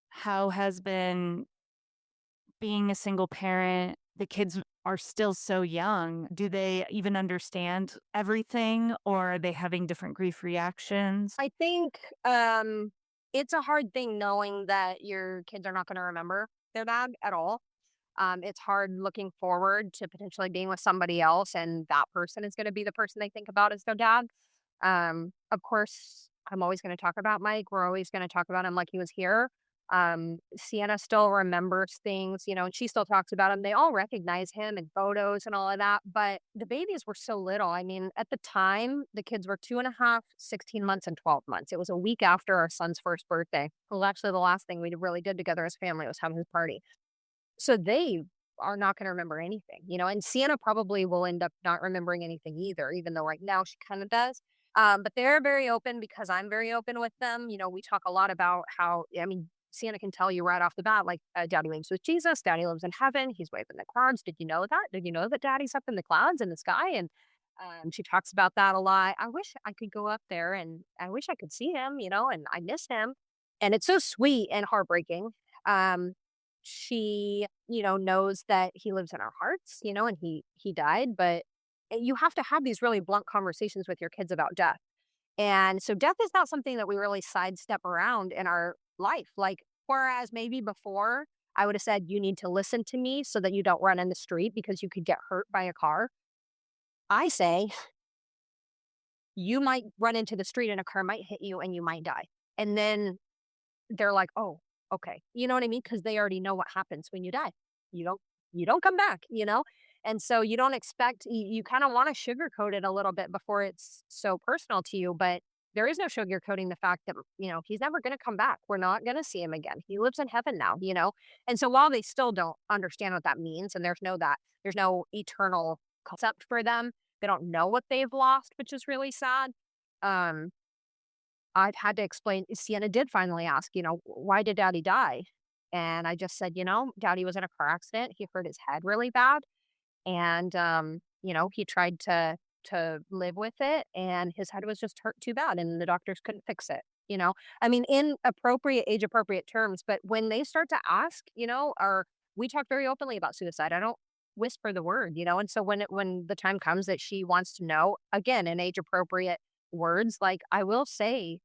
How has been being a single parent? The kids are still so young. Do they even understand everything, or are they having different grief reactions? I think it's a hard thing knowing that your kids are not going to remember their dad at all. It's hard looking forward to potentially being with somebody else, and that person is going to be the person they think about as their dad. Of course, I'm always going to talk about Mike. We're always going to talk about him like he was here. Sienna still remembers things, and she still talks about him. They all recognize him in photos and all of that. But the babies were so little. I mean, at the time, the kids were 2.5, 16 months, and 12 months. It was a week after our son's first birthday. Well, actually, the last thing we really did together as a family was have his party. So they are not gonna remember anything, and Sienna probably will end up not remembering anything either, even though right now she kinda does. But they're very open because I'm very open with them. We talk a lot about how I mean, Sienna can tell you right off the bat, like, "Daddy lives with Jesus, daddy lives in heaven, he's waving the clouds. Did you know that? Did you know that daddy's up in the clouds in the sky?" And, she talks about that a lot. I wish I could go up there, and I wish I could see him, and I miss him. And it's so sweet and heartbreaking. Um, she, knows that he lives in our hearts, and he died, but you have to have these really blunt conversations with your kids about death. And so death is not something that we really sidestep around in our life. Like, whereas maybe before I would have said, you need to listen to me so that you don't run in the street because you could get hurt by a car. I say, you might run into the street and a car might hit you and you might die. And then they're like, "Oh, okay." You know what I mean? Because they already know what happens when you die. You don't you don't come back, you know? And so you don't expect you kinda wanna sugarcoat it a little bit before it's so personal to you, but there is no sugarcoating the fact that, he's never gonna come back. We're not gonna see him again. He lives in heaven now, you know? And so while they still don't understand what that means, and there's no eternal concept for them, they don't know what they've lost, which is really sad. Um I've had to explain Sienna did finally ask, "Why did daddy die?" And I just said, "Daddy was in a car accident. He hurt his head really bad, and, he tried to live with it, and his head was just hurt too bad, and the doctors couldn't fix it." I mean, in appropriate, age appropriate terms, but when they start to ask, or we talk very openly about suicide. I don't whisper the word, and so when the time comes that she wants to know, again, in age appropriate words, like, I will say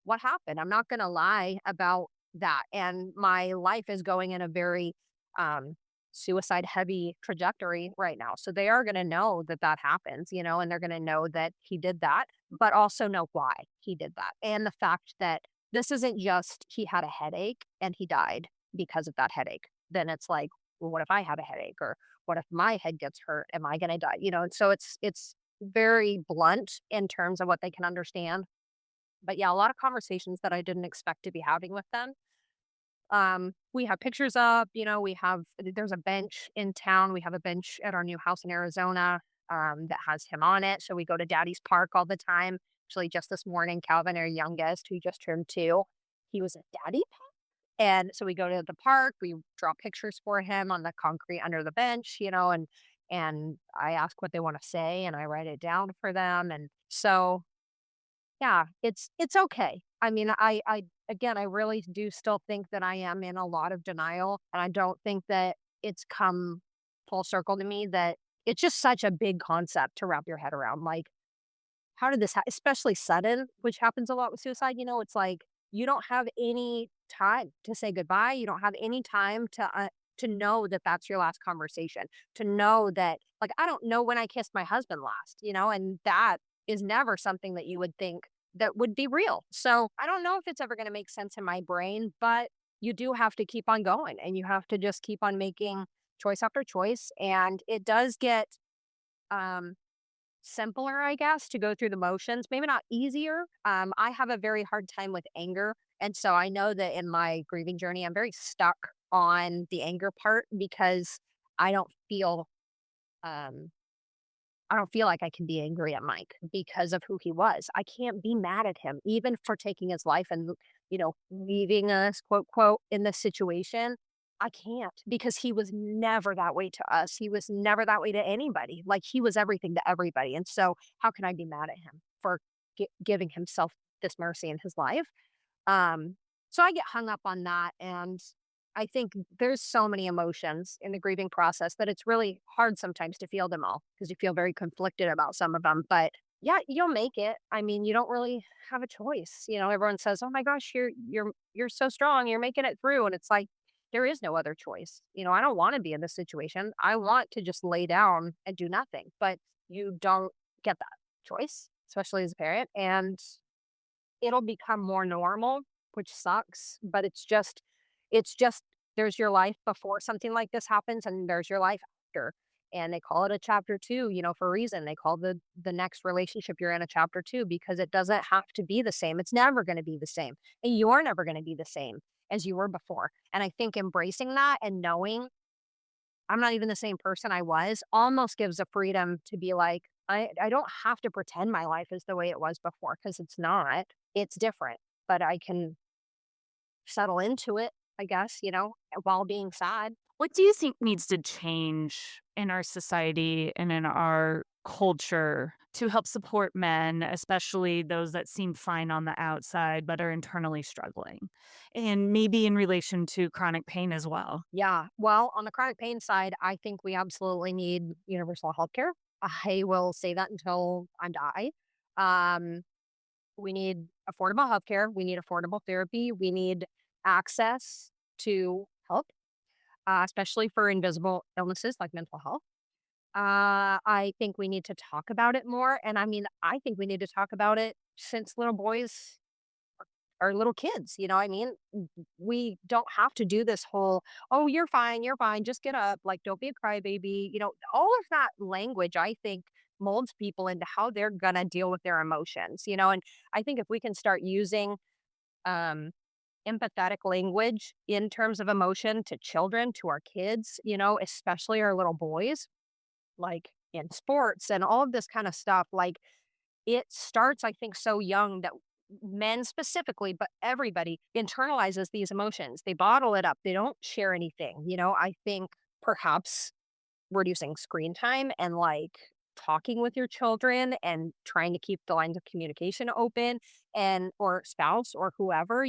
what happened. I'm not gonna lie about that, and my life is going in a very, um, suicide heavy trajectory right now, so they are gonna know that that happens, and they're gonna know that he did that, but also know why he did that, and the fact that this isn't just he had a headache and he died because of that headache. Then it's like, "Well, what if I have a headache?" Or, "What if my head gets hurt? Am I gonna die?" And so it's very blunt in terms of what they can understand. But yeah, a lot of conversations that I didn't expect to be having with them. We have pictures up, there's a bench in town. We have a bench at our new house in Arizona that has him on it. So we go to Daddy's Park all the time. Actually, just this morning, Calvin, our youngest, who just turned 2, he was a daddy. And so we go to the park, we draw pictures for him on the concrete under the bench, and I ask what they want to say and I write it down for them. And so yeah, it's okay. I mean, I again, I really do still think that I am in a lot of denial, and I don't think that it's come full circle to me that it's just such a big concept to wrap your head around. Like, how did this especially sudden, which happens a lot with suicide, it's like you don't have any time to say goodbye. You don't have any time to know that that's your last conversation, to know that like I don't know when I kissed my husband last, and that is never something that you would think that would be real. So, I don't know if it's ever going to make sense in my brain, but you do have to keep on going and you have to just keep on making choice after choice and it does get um simpler, I guess, to go through the motions, maybe not easier. I have a very hard time with anger. And so I know that in my grieving journey, I'm very stuck on the anger part because I don't feel um I don't feel like I can be angry at Mike because of who he was. I can't be mad at him, even for taking his life and, leaving us, quote, quote, in this situation. I can't because he was never that way to us. He was never that way to anybody. Like he was everything to everybody. And so, how can I be mad at him for giving himself this mercy in his life? So I get hung up on that, and I think there's so many emotions in the grieving process that it's really hard sometimes to feel them all because you feel very conflicted about some of them. But yeah, you'll make it. I mean, you don't really have a choice. Everyone says, "Oh my gosh, you're so strong. You're making it through." And it's like there is no other choice. I don't want to be in this situation. I want to just lay down and do nothing. But you don't get that choice, especially as a parent. And it'll become more normal, which sucks, but it's just there's your life before something like this happens and there's your life after. And they call it a chapter 2, for a reason. They call the next relationship you're in a chapter 2 because it doesn't have to be the same. It's never going to be the same. And you're never going to be the same as you were before. And I think embracing that and knowing I'm not even the same person I was almost gives a freedom to be like, I don't have to pretend my life is the way it was before because it's not. It's different, but I can settle into it, I guess, while being sad. What do you think needs to change in our society and in our culture to help support men, especially those that seem fine on the outside but are internally struggling? And maybe in relation to chronic pain as well. Yeah. Well, on the chronic pain side, I think we absolutely need universal health care. I will say that until I die. Um, we need affordable health care. We need affordable therapy. We need access to help, especially for invisible illnesses like mental health. I think we need to talk about it more. And I mean, I think we need to talk about it since little boys are little kids. I mean, we don't have to do this whole, oh, you're fine, just get up. Like, don't be a crybaby. All of that language, I think, molds people into how they're going to deal with their emotions, and I think if we can start using um, empathetic language in terms of emotion to children, to our kids, especially our little boys, like in sports and all of this kind of stuff, like it starts, I think, so young that men specifically, but everybody internalizes these emotions. They bottle it up. They don't share anything. I think perhaps reducing screen time and like talking with your children and trying to keep the lines of communication open and or spouse or whoever,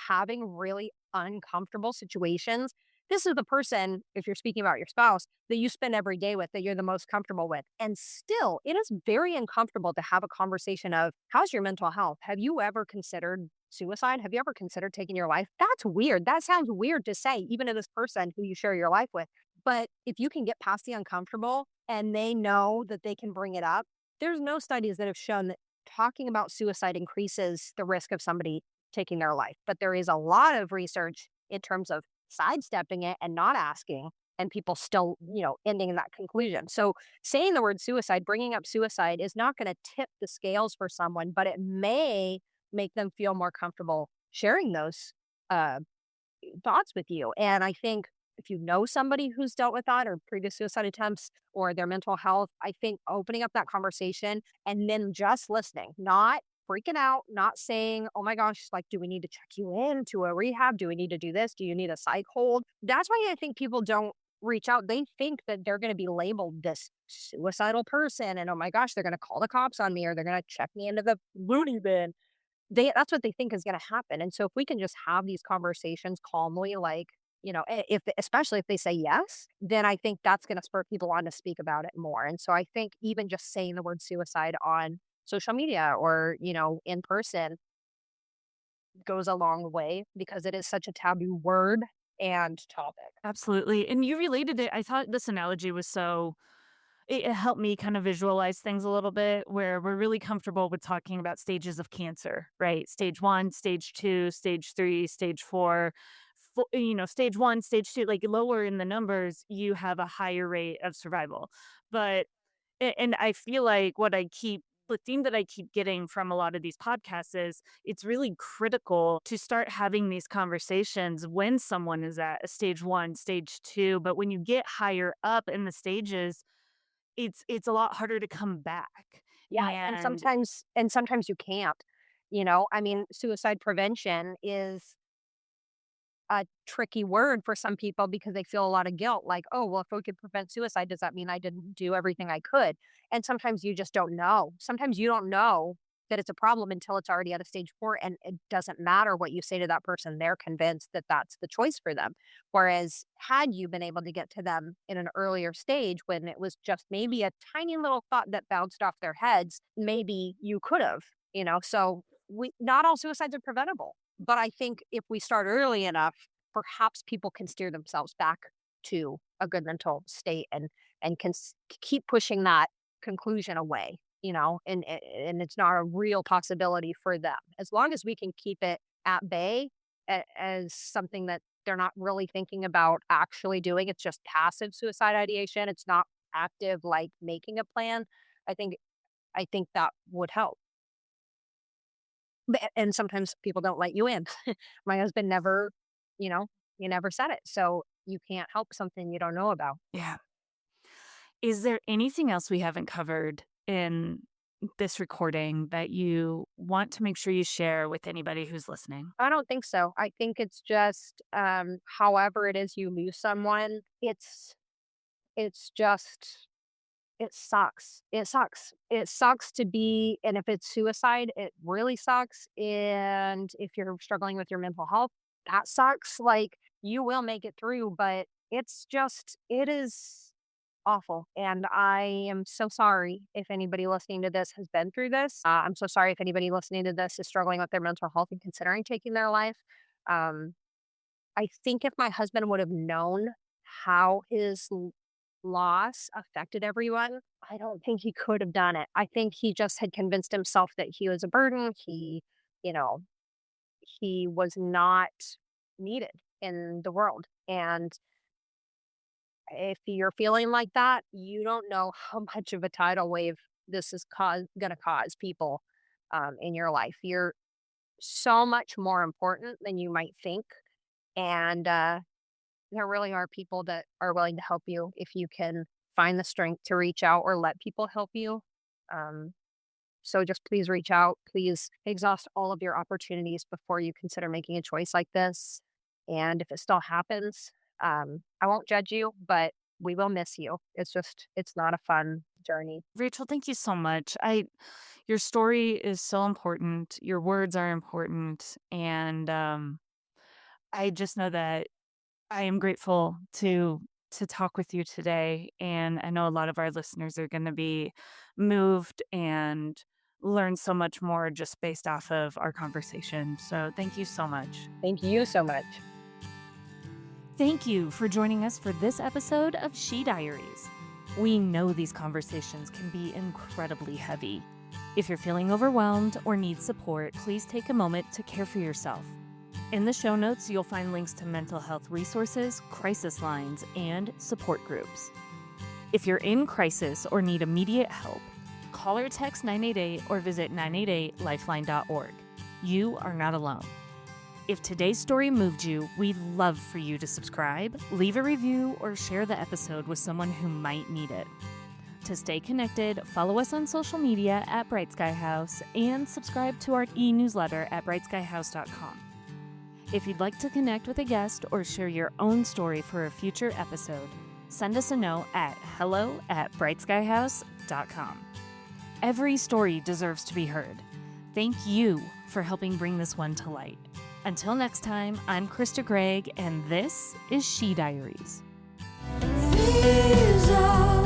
having really uncomfortable situations. This is the person, if you're speaking about your spouse, that you spend every day with, that you're the most comfortable with. And still, it is very uncomfortable to have a conversation of, how's your mental health? Have you ever considered suicide? Have you ever considered taking your life? That's weird. That sounds weird to say, even to this person who you share your life with. But if you can get past the uncomfortable and they know that they can bring it up, there's no studies that have shown that talking about suicide increases the risk of somebody taking their life. But there is a lot of research in terms of sidestepping it and not asking, and people still, ending in that conclusion. So saying the word suicide, bringing up suicide is not going to tip the scales for someone, but it may make them feel more comfortable sharing those uh, thoughts with you. And I think if you know somebody who's dealt with that or previous suicide attempts or their mental health, I think opening up that conversation and then just listening, not freaking out, not saying, oh my gosh, like, do we need to check you in to a rehab? Do we need to do this? Do you need a psych hold? That's why I think people don't reach out. They think that they're going to be labeled this suicidal person. And oh my gosh, they're going to call the cops on me or they're going to check me into the loony bin. That's what they think is gonna happen, and so if we can just have these conversations calmly, like, especially if they say yes, then I think that's going to spur people on to speak about it more. And so I think even just saying the word suicide on social media or, in person goes a long way because it is such a taboo word and topic. Absolutely. And you related it. I thought this analogy was so it helped me kind of visualize things a little bit where we're really comfortable with talking about stages of cancer, right? Stage 1, stage 2, stage 3, stage 4. Stage 1, stage 2, like lower in the numbers, you have a higher rate of survival. But and I feel like the theme that I keep getting from a lot of these podcasts is it's really critical to start having these conversations when someone is at a stage 1, stage 2, but when you get higher up in the stages, it's a lot harder to come back, Yeah, and and sometimes you can't. I mean, suicide prevention is a tricky word for some people because they feel a lot of guilt, like, "Oh, well, if we could prevent suicide, does that mean I didn't do everything I could?" And sometimes you just don't know. Sometimes you don't know that it's a problem until it's already at a stage 4, and it doesn't matter what you say to that person, they're convinced that that's the choice for them. Whereas had you been able to get to them in an earlier stage when it was just maybe a tiny little thought that bounced off their heads, maybe you could have, So we not all suicides are preventable. But I think if we start early enough, perhaps people can steer themselves back to a good mental state and keep pushing that conclusion away, and it's not a real possibility for them. As long as we can keep it at bay as something that they're not really thinking about actually doing, it's just passive suicide ideation. It's not active like making a plan. I think I think that would help. And sometimes people don't let you in. My husband never, you know, he never said it. So you can't help something you don't know about. yeah. Is there anything else we haven't covered in this recording that you want to make sure you share with anybody who's listening? I don't think so. I think it's just however it is you lose someone, it's just it sucks. It sucks. It sucks to be, and if it's suicide, it really sucks. And if you're struggling with your mental health, that sucks. Like you will make it through, but it is awful. And I am so sorry if anybody listening to this has been through this. I'm so sorry if anybody listening to this is struggling with their mental health and considering taking their life. Um, I think if my husband would have known how his loss affected everyone, I don't think he could have done it. I think he just had convinced himself that he was a burden. You know, he was not needed in the world. And if you're feeling like that, you don't know how much of a tidal wave this is going to cause people in your life. You're so much more important than you might think. And there really are people that are willing to help you if you can find the strength to reach out or let people help you. Um, so just please reach out. Please exhaust all of your opportunities before you consider making a choice like this. And if it still happens, I won't judge you, but we will miss you. It's not a fun journey. Rachel, thank you so much. Your story is so important. Your words are important, and I just know that I am grateful to talk with you today, and I know a lot of our listeners are going to be moved and learn so much more just based off of our conversation. So, thank you so much. Thank you so much. Thank you for joining us for this episode of She Diaries. We know these conversations can be incredibly heavy. If you're feeling overwhelmed or need support, please take a moment to care for yourself. In the show notes, you'll find links to mental health resources, crisis lines, and support groups. If you're in crisis or need immediate help, call or text 988 or visit 988lifeline.org. You are not alone. If today's story moved you, we'd love for you to subscribe, leave a review, or share the episode with someone who might need it. To stay connected, follow us on social media at Bright Sky House and subscribe to our e-newsletter at brightskyhouse.com. If you'd like to connect with a guest or share your own story for a future episode, send us a note at hello@brightskyhouse.com. Every story deserves to be heard. Thank you for helping bring this one to light. Until next time, I'm Krista Gregg, and this is She Diaries. Fears of